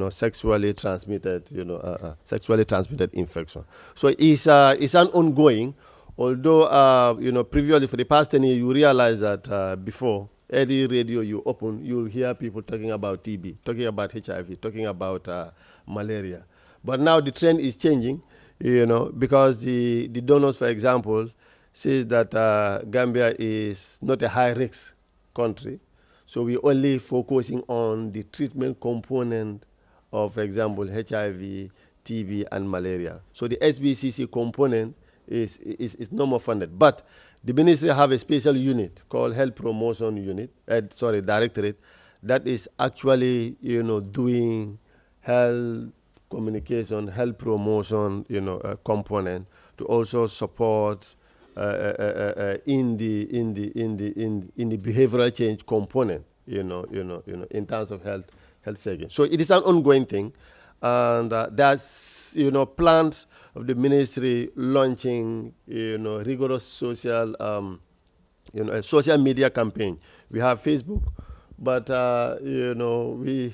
sexually transmitted infection. So it's an ongoing. Although, previously for the past 10 years, you realize that before any radio you open, you'll hear people talking about TB, talking about HIV, talking about malaria. But now the trend is changing, because the donors, for example, says that Gambia is not a high-risk country. So we're only focusing on the treatment component of, for example, HIV, TB, and malaria. So the SBCC component is no more funded. But the ministry have a special unit called Health Promotion Directorate, that is actually, doing health communication, health promotion, component to also support in the behavioral change component, in terms of health saving. So it is an ongoing thing, and that's plans of the ministry launching rigorous social a social media campaign. We have Facebook, but we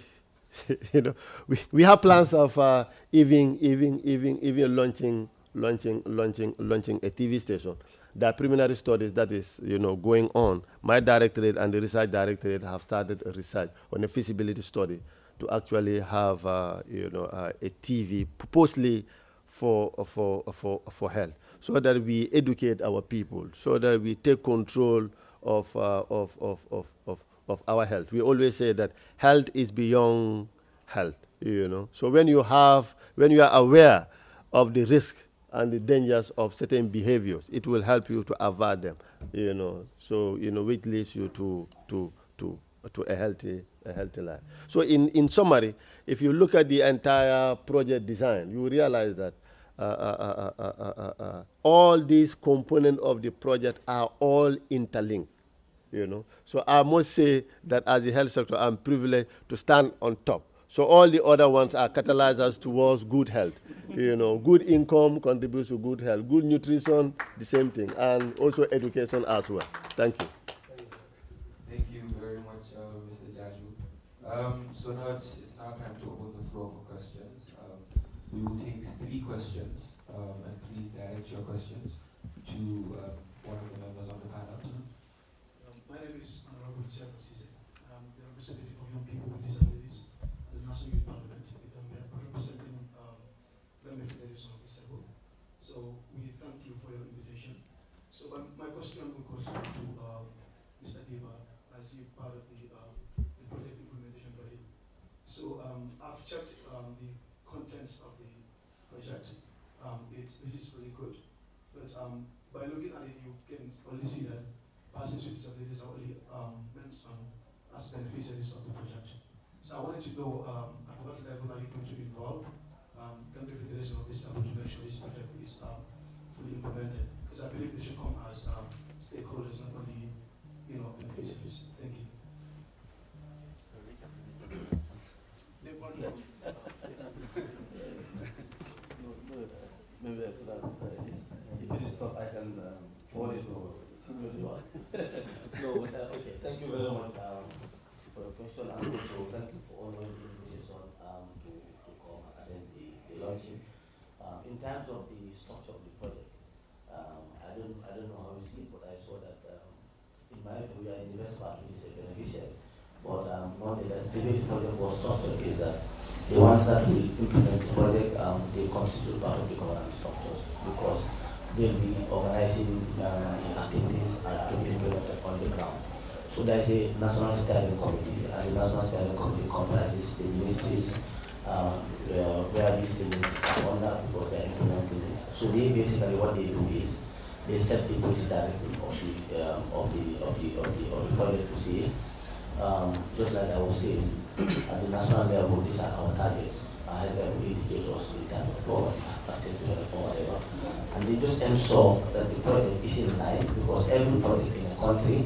we have plans of even launching a TV station. There are preliminary studies that is going on. My directorate and the research directorate have started a research on a feasibility study to actually have a TV purposely for health, so that we educate our people, so that we take control of our health. We always say that health is beyond health, So when you are aware of the risk and the dangers of certain behaviors, it will help you to avoid them, So which leads you to a healthy life. So in summary, if you look at the entire project design, you realize that all these components of the project are all interlinked, So I must say that as a health sector, I'm privileged to stand on top. So all the other ones are catalyzers towards good health. Good income contributes to good health. Good nutrition, the same thing, and also education as well. Thank you. Thank you very much, Mr. Jaju. So now it's now time to open the floor for questions. We will take 3 questions, and please direct your questions to one of the members of the panel. My name is Honorable Yahya Jammeh. I'm the representative of young people with disabilities at the National Youth Parliament. I'm representing Gambia Federation of Disabled. So we thank you for your invitation. So my question will go to Mr. Deba, as you part of the project implementation body. So I've checked the contents of the project. It is pretty good, but by looking at it, you can only see that persons with disabilities are only mentioned as beneficiaries of the project. So I wanted to know at what level are you going to involve Gambia Federation of Disabled to make sure this project is fully implemented? Because I believe they should come as stakeholders, not only beneficiaries. Thank you. Maybe that's not. If it is tough, I can. forward it to somebody else. So, okay, thank you very much for the question, and also thank you for honoring the invitation to come and attend the launching. In terms of the structure of the project, I don't know how you see it, but I saw that in my view, we are in the best part, which is a beneficiary. But nonetheless, the way the project was structured is that the ones that will implement the project, they constitute part of the governance structures, because they'll be organizing activities to be implemented on the ground. So there's a national steering committee, and the national steering committee comprises the ministries where these ministries are under, because they're implementing it. So they basically, what they do is they set the policy directive of the project to see. Just like I was saying, at the national level, these are our targets, high-level indicators in terms of poverty, access to health, or whatever. And they just ensure that the project is in line, because every project in a country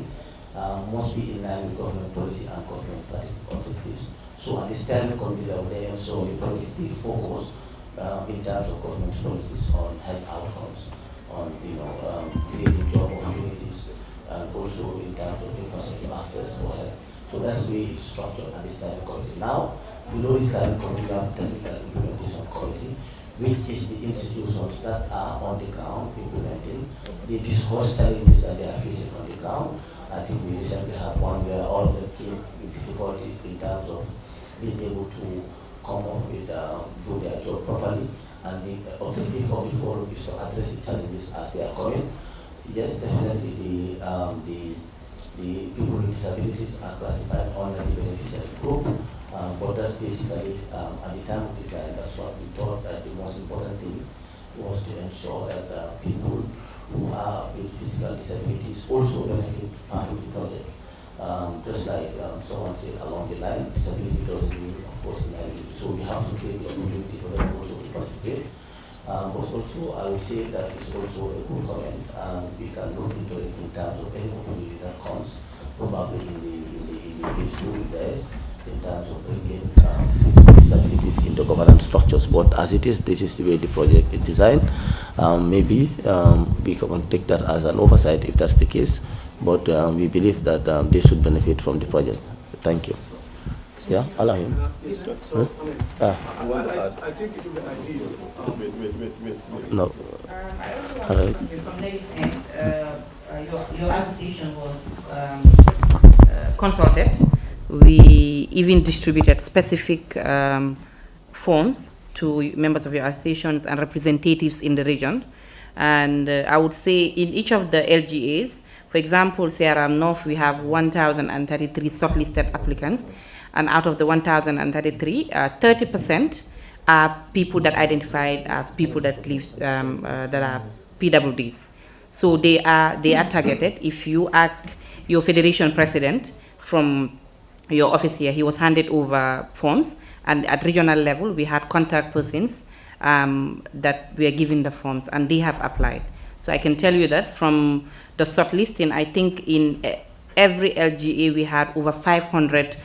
must be in line with government policy and government strategic objectives. So at the steering committee level, they ensure the project is focused in terms of government policies on health outcomes, on creating job opportunities, and also in terms of infrastructure access for health. So that's the way it's structured at this steering committee. Now, below this steering committee, we have technical implementation committee, which is the institutions that are on the ground implementing. They discuss challenges that they are facing on the ground. I think we recently have one where all of them came with difficulties in terms of being able to come up with, do their job properly. And the objective of the forum is to address the challenges as they are coming. Yes, definitely the people with disabilities are classified under the beneficiary group, but that's basically, at the time of design, that's what we thought that the most important thing was to ensure that people who are with physical disabilities also benefit part of the project. Just like someone said along the line, disability doesn't mean, of course, inability. So we have to create the opportunity for them also to participate. But also, I would say that it's also a good comment, and we can look into it in terms of any opportunity that comes, probably in the phase 2 days, in terms of bringing disabilities into governance structures. But as it is, this is the way the project is designed. Maybe we can take that as an oversight if that's the case, but we believe that they should benefit from the project. Thank you. Yeah, allow him. So, I think it would be ideal. No. I also want All right. to from this end, your association was consulted. We even distributed specific forms to members of your associations and representatives in the region. And I would say in each of the LGAs, for example, Sierra North, we have 1,033 shortlisted applicants. And out of the 1,033, 30% are people that identified as people that live that are PWDs. So they are targeted. If you ask your federation president from your office here, he was handed over forms, and at regional level we had contact persons that were given the forms, and they have applied. So I can tell you that from the shortlisting, I think in every LGA we had over 500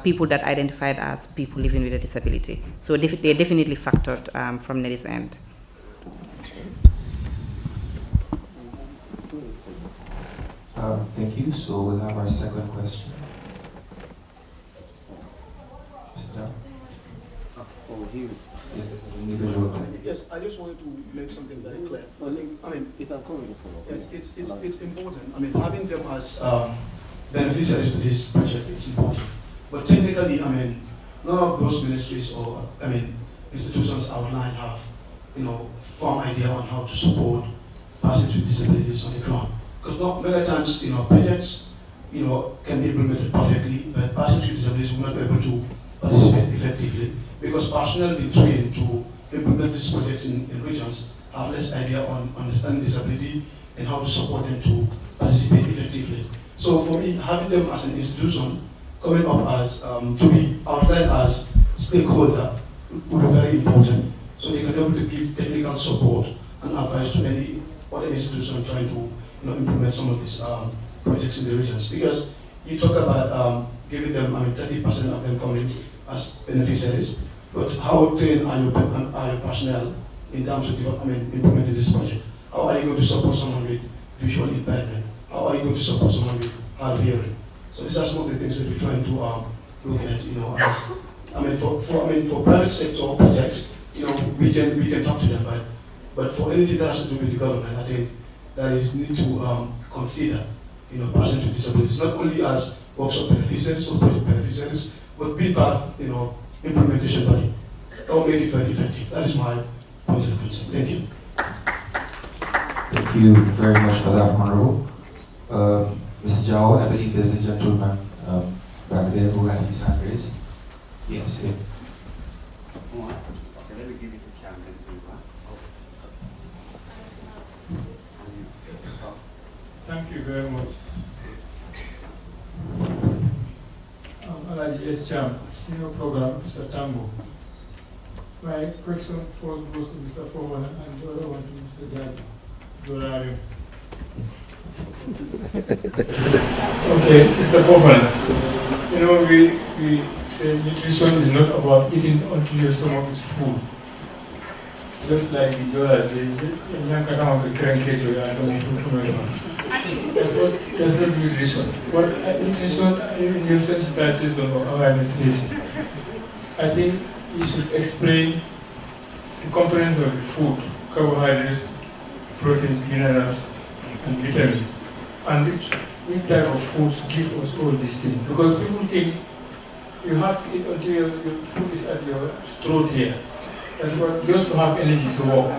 people that identified as people living with a disability. So they definitely factored from this end. Thank you. So we'll have our second question. Yes, I just wanted to make something very clear. It's important. I mean, having them as beneficiaries to this project is important. But technically, I mean, none of those ministries or institutions outlined have, firm idea on how to support persons with disabilities on the ground. Because many times, projects, can be implemented perfectly, but persons with disabilities will not be able to participate effectively because personnel being trained to implement these projects in regions have less idea on understanding disability and how to support them to participate effectively. So for me, having them as an institution coming up as to be outlined as stakeholder would be very important. So they can be able to give technical support and advice to any other institution trying to implement some of these projects in the regions. Because you talk about giving them 30% of them coming as beneficiaries, but how trained are your personnel in terms of implementing this project? How are you going to support someone with visual impairment? How are you going to support someone with hard hearing? So these are some of the things that we're trying to look at, as for private sector projects, we can talk to them, but for anything that has to do with the government, I think that is need to consider, persons with disabilities, not only as workshop beneficiaries or project beneficiaries, but be part, implementation body. That will make it very effective. That is my point of concern. Thank you. Thank you very much for that, Honorable. Mr. Jao, I believe there's a gentleman back there who had his hand raised. Yes, him. Okay, let me give it to Chairman. Thank you very much. Yes, Chairman, Senior Program Officer Tambo. My question first goes to Mr. Foreman and the other one to Mr. Dorari. Okay, Mr. Foreman, we say nutrition is not about eating until your stomach is full. Just like the Jolas, that's not nutrition. What nutrition in your sensitization or awareness is, I think you should explain the components of the food, carbohydrates, proteins, minerals, and vitamins, and which type of foods give us all these things. Because people think you have to eat until your food is at your throat here. That's what, just to have energy to walk.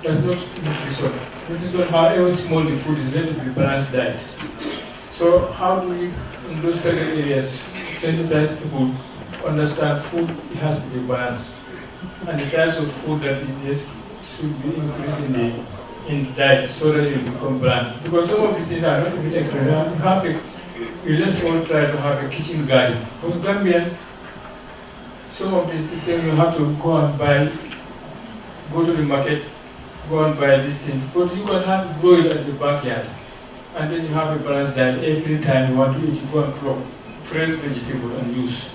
That's not nutrition. Nutrition, however small the food is, let it be balanced diet. So how do we, in those kind of areas, sensitize people, understand food, it has to be balanced. And the types of food that it should be increased in the diet so that it will become balanced. Because some of these things are not even expensive. We just all try to have a kitchen garden. Because Gambian, some of these things you have to go and buy, go to the market, go and buy these things. But you can have grow it at the backyard. And then you have a balanced diet. Every time you want to eat, you go and pluck fresh vegetable and use.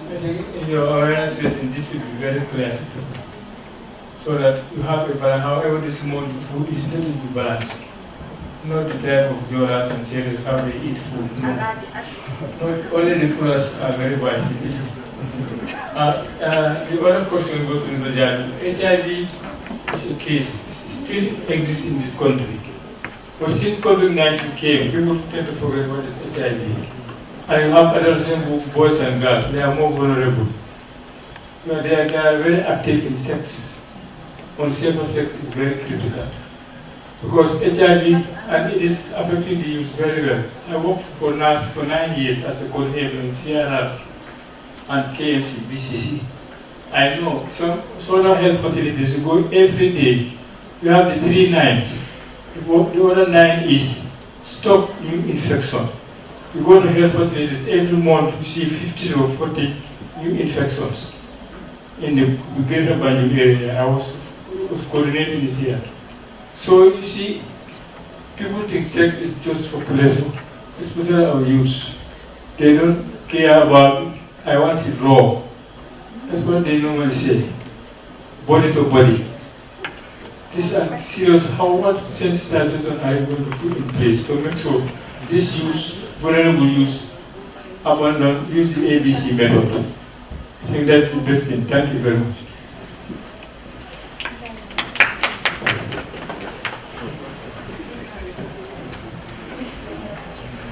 I think in your awareness lesson, this will be very clear. So that you have a balance, however the small the food is, let it be balanced. Not the type of jolas and cereal, how they eat food. No. Not only the foods are very wise in eating. The other question goes to Mr. Jadu. HIV is a case, still exists in this country. But since COVID-19 came, people tend to forget what is HIV. And you have adolescent boys and girls, they are more vulnerable. They are very active in sex. Unsafe sex is very critical. Because HIV, and it is affecting the youth very well. I worked for NAS for 9 years as a coordinator in CRR and KMC, BCC. I know some solar health facilities, you go every day, you have the 3 nines. The other 9 is stop new infection. You go to health facilities every month, you see 50 or 40 new infections in the greater Banjul area. I was coordinating this here. So you see, people think sex is just for pleasure, especially our youth. They don't care about, I want it raw. That's what they normally say, body to body. These are serious, what sensitization are you going to put in place to make sure this youth, vulnerable youth, abandon, use the ABC method. I think that's the best thing. Thank you very much.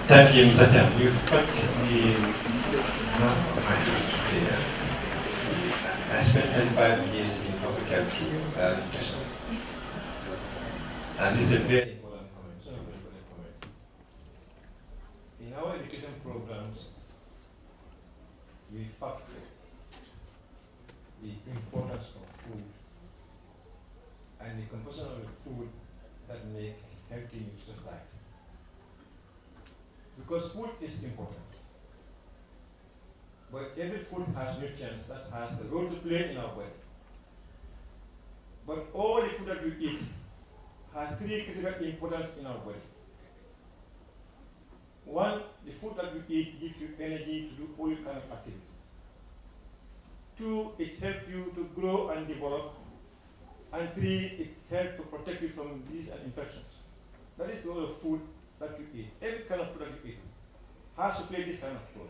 Thank you, Mr. Chairman. You've got I spent 25 years in public health nutrition. And this is a very important comment. So very important comment. In our education programs, we factor the importance of food and the composition of the food that make healthy nutritious life. Because food is important. But every food has nutrients that has a role to play in our body. But all the food that we eat has 3 critical importance in our body. 1, the food that we eat gives you energy to do all kinds of activities. 2, it helps you to grow and develop. And 3, it helps to protect you from disease and infections. That is the role of food that you eat. Every kind of food that you eat has to play this kind of role.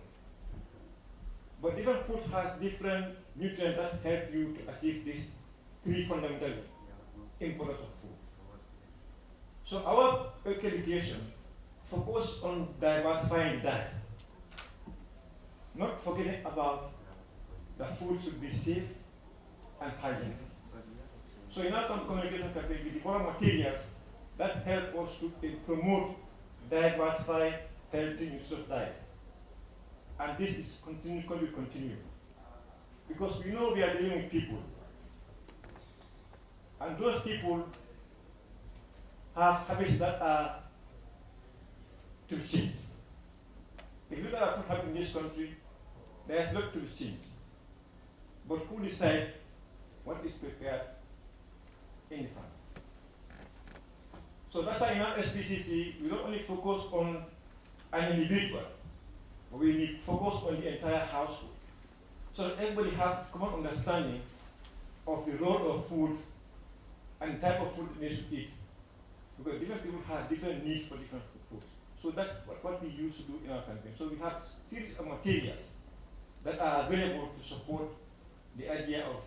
But different food has different nutrients that help you to achieve these three fundamental importance of food. So our education focus on diversifying diet, not forgetting about the food should be safe and hygienic. So in our communication campaign, we develop materials that help us to promote diversified, healthy, nutritious diet. And this is going to continue. Because we know we are dealing with people. And those people have habits that are to be changed. If you look at our food habit in this country, there is a lot to be changed. But who decides what is prepared in the farm? So that's why in our SPCC, we don't only focus on an individual, but we need focus on the entire household. So that everybody has common understanding of the role of food and the type of food they should eat. Because different people have different needs for different foods. So that's what we used to do in our campaign. So we have a series of materials that are available to support the idea of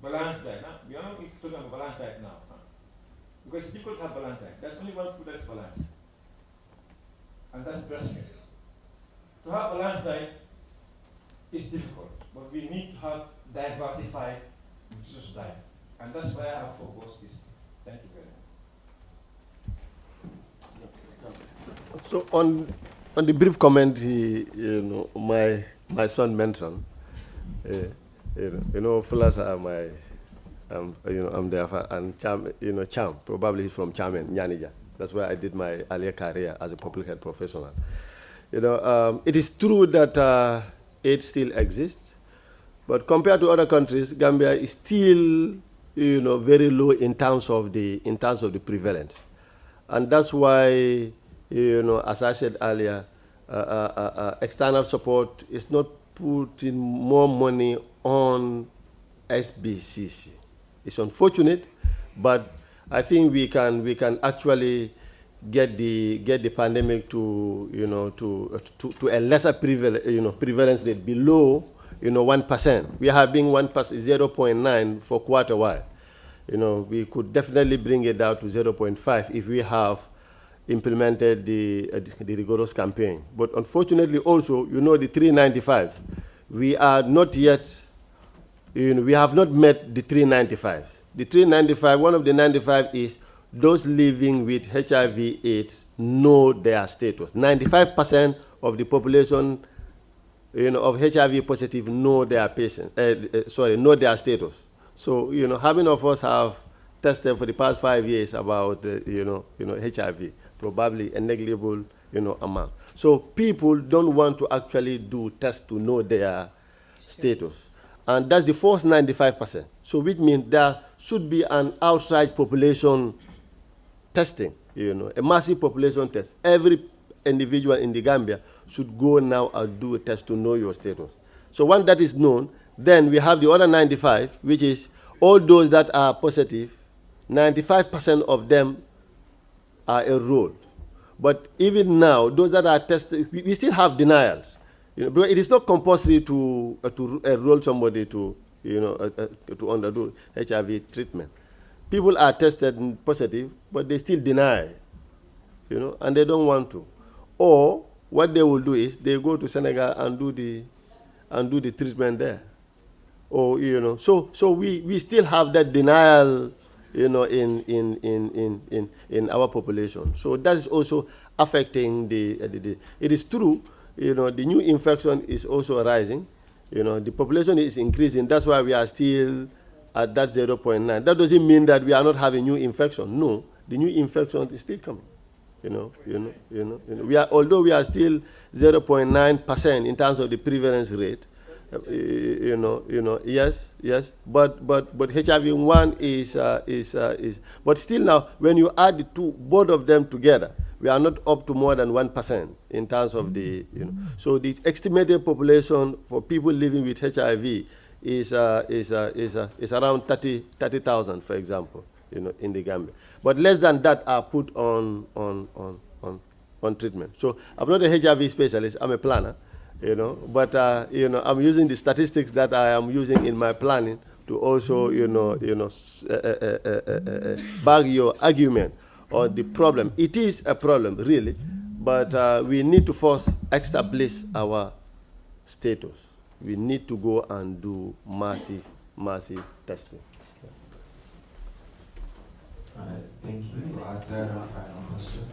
balanced diet. Now, we are not talking about balanced diet now. Because it's difficult to have balanced diet. There's only one food that is balanced. And that's breast milk. To have balanced diet is difficult, but we need to have diversified nutritious diet. And that's why our focus is. Thank you very much. So on the brief comment, my son mentioned, Fulas are my, I'm there for, and Cham, probably he's from Cham and Nyanija. That's where I did my earlier career as a public health professional. It is true that AIDS still exists, but compared to other countries, Gambia is still, very low in terms of the prevalence, and that's why, as I said earlier, external support is not putting more money on SBCC. It's unfortunate, but I think we can actually get the pandemic to a lesser prevalence rate below 1%. We have been 1%, 0.9 for quite a while. We could definitely bring it down to 0.5 if we have implemented the rigorous campaign. But unfortunately, also, the 395s, we are not yet. We have not met the 395s. The 395, one of the 95 is those living with HIV/AIDS know their status. 95% of the population, of HIV positive know their know their status. So, how many of us have tested for the past 5 years about, HIV? Probably a negligible, amount. So people don't want to actually do tests to know their status. And that's the first 95%. So which means there should be an outside population testing, a massive population test. Every individual in the Gambia should go now and do a test to know your status. So once that is known, then we have the other 95, which is all those that are positive, 95% of them are enrolled. But even now, those that are tested, we still have denials. Because it is not compulsory to enroll somebody to undergo HIV treatment. People are tested positive, but they still deny, and they don't want to. Or what they will do is they go to Senegal and do the treatment there. Or so we still have that denial, in our population. So that is also affecting the. It is true, the new infection is also rising. The population is increasing. That's why we are still at that 0.9. That doesn't mean that we are not having new infection. No, the new infection is still coming. Although we are still 0.9% in terms of the prevalence rate. Yes, but HIV-1 is but still now when you add both of them together, we are not up to more than 1% in terms of the So the estimated population for people living with HIV is around 30,000, for example, in the Gambia. but less than that are put on treatment. So I'm not a HIV specialist, I'm a planner, you know, but I'm using the statistics that I am using in my planning to also, bag your argument or the problem. It is a problem, really, but we need to first establish our status. We need to go and do massive testing. Thank you. Third and final question.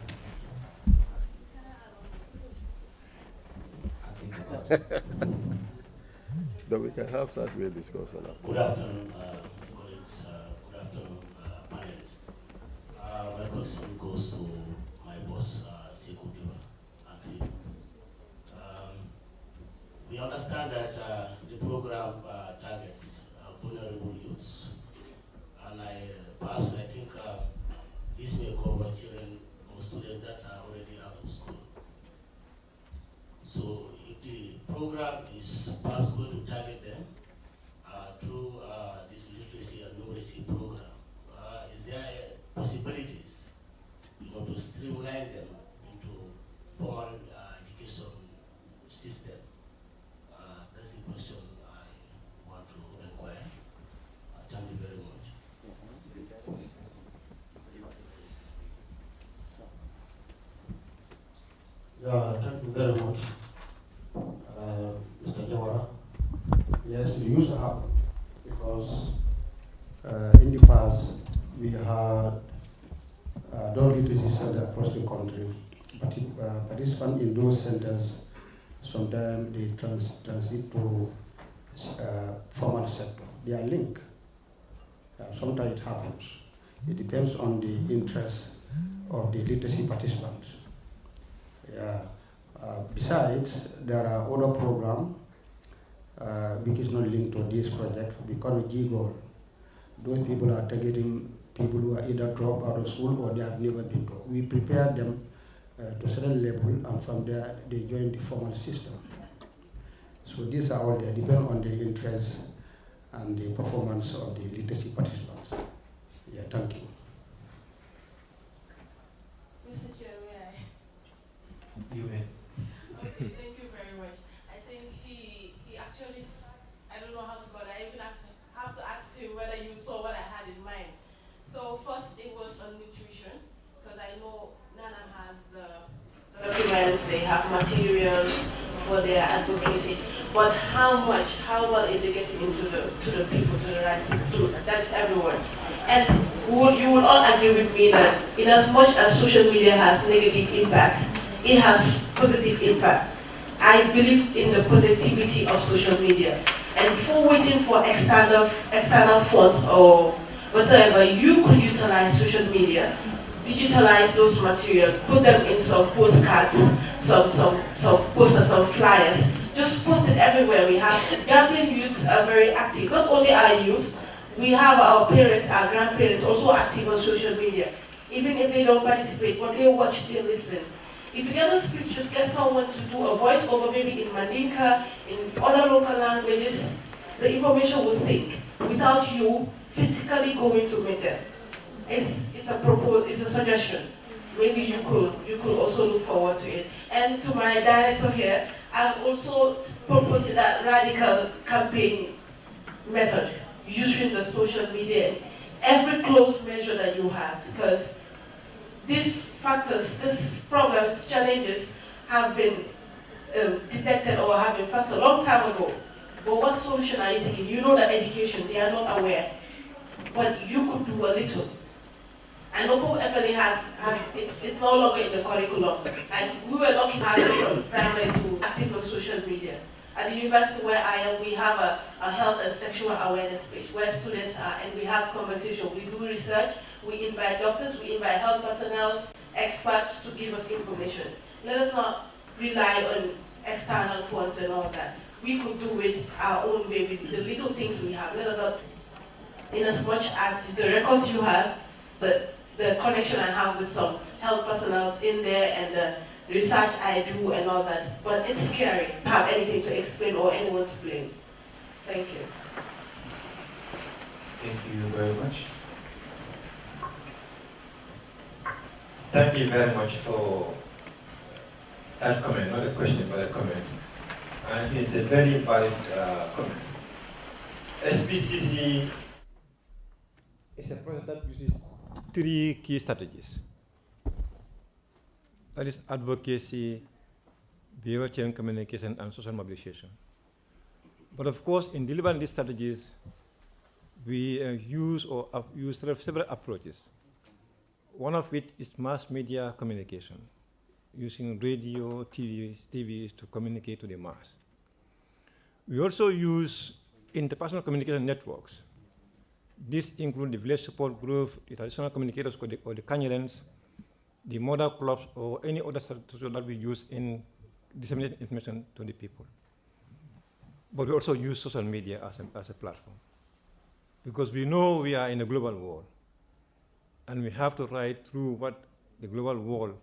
Then we can have such a discussion. Good afternoon, colleagues. Good afternoon, panelists. My question goes to my boss, Sekou Diba. We understand that the program targets vulnerable youths, and perhaps I think this may cover children or students that are already out of school. So if the program is perhaps going to target them through this literacy and numeracy program, is there possibilities, to streamline them into formal education system? That's the question I want to inquire. Thank you very much. Yeah, thank you very much, Mr. Jawara. Yes, it used to happen because in the past we had done literacy centers across the country, but participants in those centers sometimes they transit to formal sector. They are linked. Sometimes it happens. It depends on the interest of the literacy participants. Yeah. Besides, there are other programs which is not linked to this project because of G-Goal. Those people are targeting people who are either dropped out of school or they have never been taught. We prepare them to a certain level, and from there they join the formal system. So these are all there, depend on the interest and the performance of the literacy participants. Yeah, thank you. Mr. Jammeh. You may. Okay, thank you very much. I think he actually, I don't know how to call it. I even have to ask him whether you saw what I had in mind. So first it was on nutrition, because I know Nana has the documents, they have materials for their advocacy. But how well is it getting into to the people, to the right people? That's everyone. And you will all agree with me that in as much as social media has negative impacts, it has positive impact. I believe in the positivity of social media. And before waiting for external funds or whatsoever, you could utilize social media, digitalize those materials, put them in some postcards, some posters, some flyers. Just post it everywhere. We have Gambian youths are very active. Not only our youth, we have our parents, our grandparents also active on social media. Even if they don't participate, but they watch, they listen. If you get those pictures, get someone to do a voiceover, maybe in Mandinka, in other local languages, the information will sink without you physically going to meet them. It's a proposal, it's a suggestion. Maybe you could also look forward to it. And to my director here, I'm also proposing that radical campaign method, using the social media, every close measure that you have, because these factors, these problems, challenges have been detected or have been factored a long time ago. But what solution are you taking? You know that education, they are not aware, but you could do a little. I know Pope FLA it's no longer in the curriculum. And we were lucky to have from primary to active on social media. At the university where I am, we have a health and sexual awareness page where students are, and we have conversation. We do research, we invite doctors, we invite health personnel, experts to give us information. Let us not rely on external funds and all that. We could do it our own way with the little things we have. Let us not, in as much as the records you have, but the connection I have with some health personnel in there and the research I do and all that. But it's scary to have anything to explain or anyone to blame. Thank you. Thank you very much. Thank you very much for that comment, not a question, but a comment. And it's a very valid comment. SPCC is a project that uses 3 key strategies. That is advocacy, behavior change communication, and social mobilization. But of course, in delivering these strategies, we use several approaches. One of which is mass media communication, using radio, TVs to communicate to the mass. We also use interpersonal communication networks. These include the village support group, the traditional communicators or the Kanyarens, the mother clubs, or any other structure that we use in disseminating information to the people. But we also use social media as a platform. Because we know we are in a global world, and we have to ride through what the global world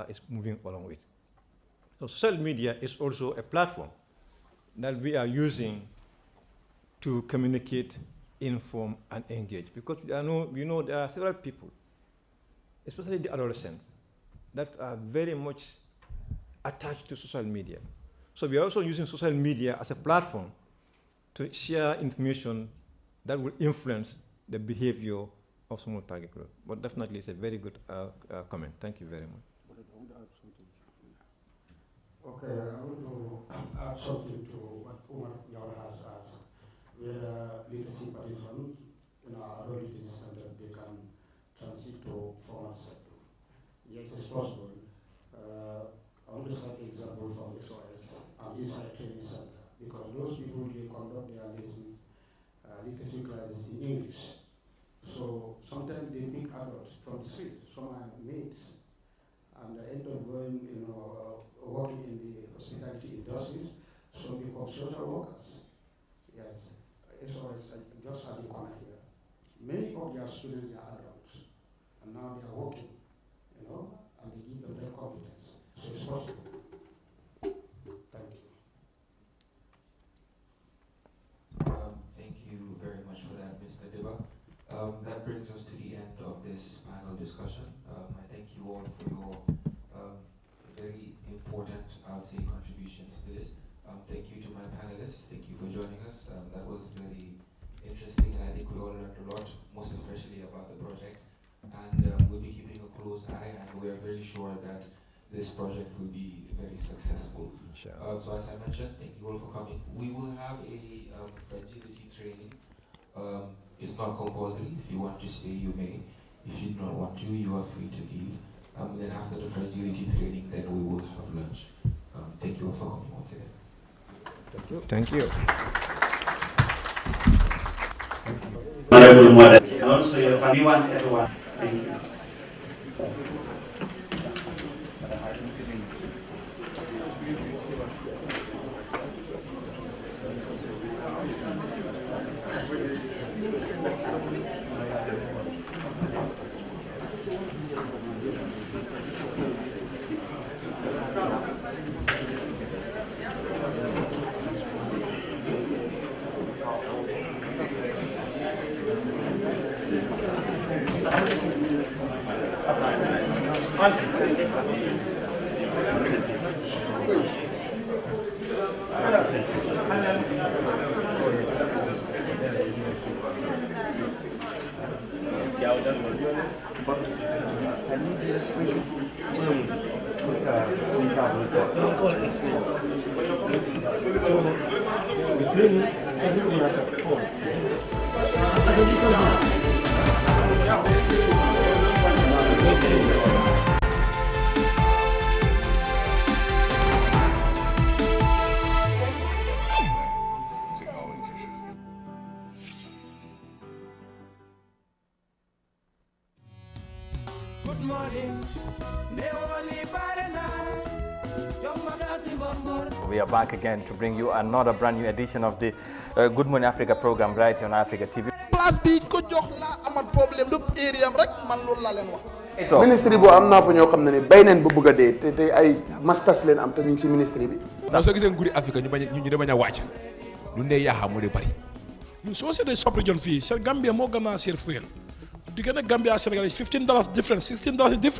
is moving along with. So social media is also a platform that we are using to communicate, inform, and engage. Because we know there are several people, especially the adolescents, that are very much attached to social media. So we are also using social media as a platform to share information that will influence the behavior of some target group. But definitely it's a very good comment. Thank you very much. Okay, I want to add something to what Umar has asked. Whether leadership participants in our adolescents and that they can transit to formal sector. Yes, it's possible. I want to cite an example from SOS and Inside Training Center, because those people, they conduct their leadership classes in English. So sometimes they meet adults from the street, some are mates, and they end up going, working in the hospitality industries, some become social workers. Yes, SOS just at the corner here. Many of their students are adults, and now they are working, and they give them their competence. So it's possible. Thank you. Thank you very much for that, Mr. Deba. That brings us to the end of this panel discussion. I thank you all for your very important, I'll say, contributions to this. Thank you to my panelists. Thank you for joining us. That was very interesting, and I think we all learned a lot, most especially about the project. And we'll be keeping a close eye, and we are very sure that this project will be very successful. Sure. So as I mentioned, thank you all for coming. We will have a fragility training. It's not compulsory. If you want to stay, you may. If you do not want to, you are free to leave. Then after the fragility training, then we will have lunch. Thank you all for coming once again. Thank you. Thank you. Honorable Mother, and also your family, we want everyone. Thank you. We are back again to bring you another brand new edition of the Good Morning Africa program right here on Africa TV. Place bi ko jox la amat problème du area am rek man loolu la len wax. Ministry bo am na fa ñoo xam ne bay nañ ba bëgg a dee te ay masters leen am te ñu ci ministry bi. ndax soo gisee nguuri Afrique ñu bañ a wàcc lu ne yaa xam moo di bari ñun soo seetee sub-région fii Gambia moo gën a cher fuel diggante Gambia Sénégal $15 difference $16 difference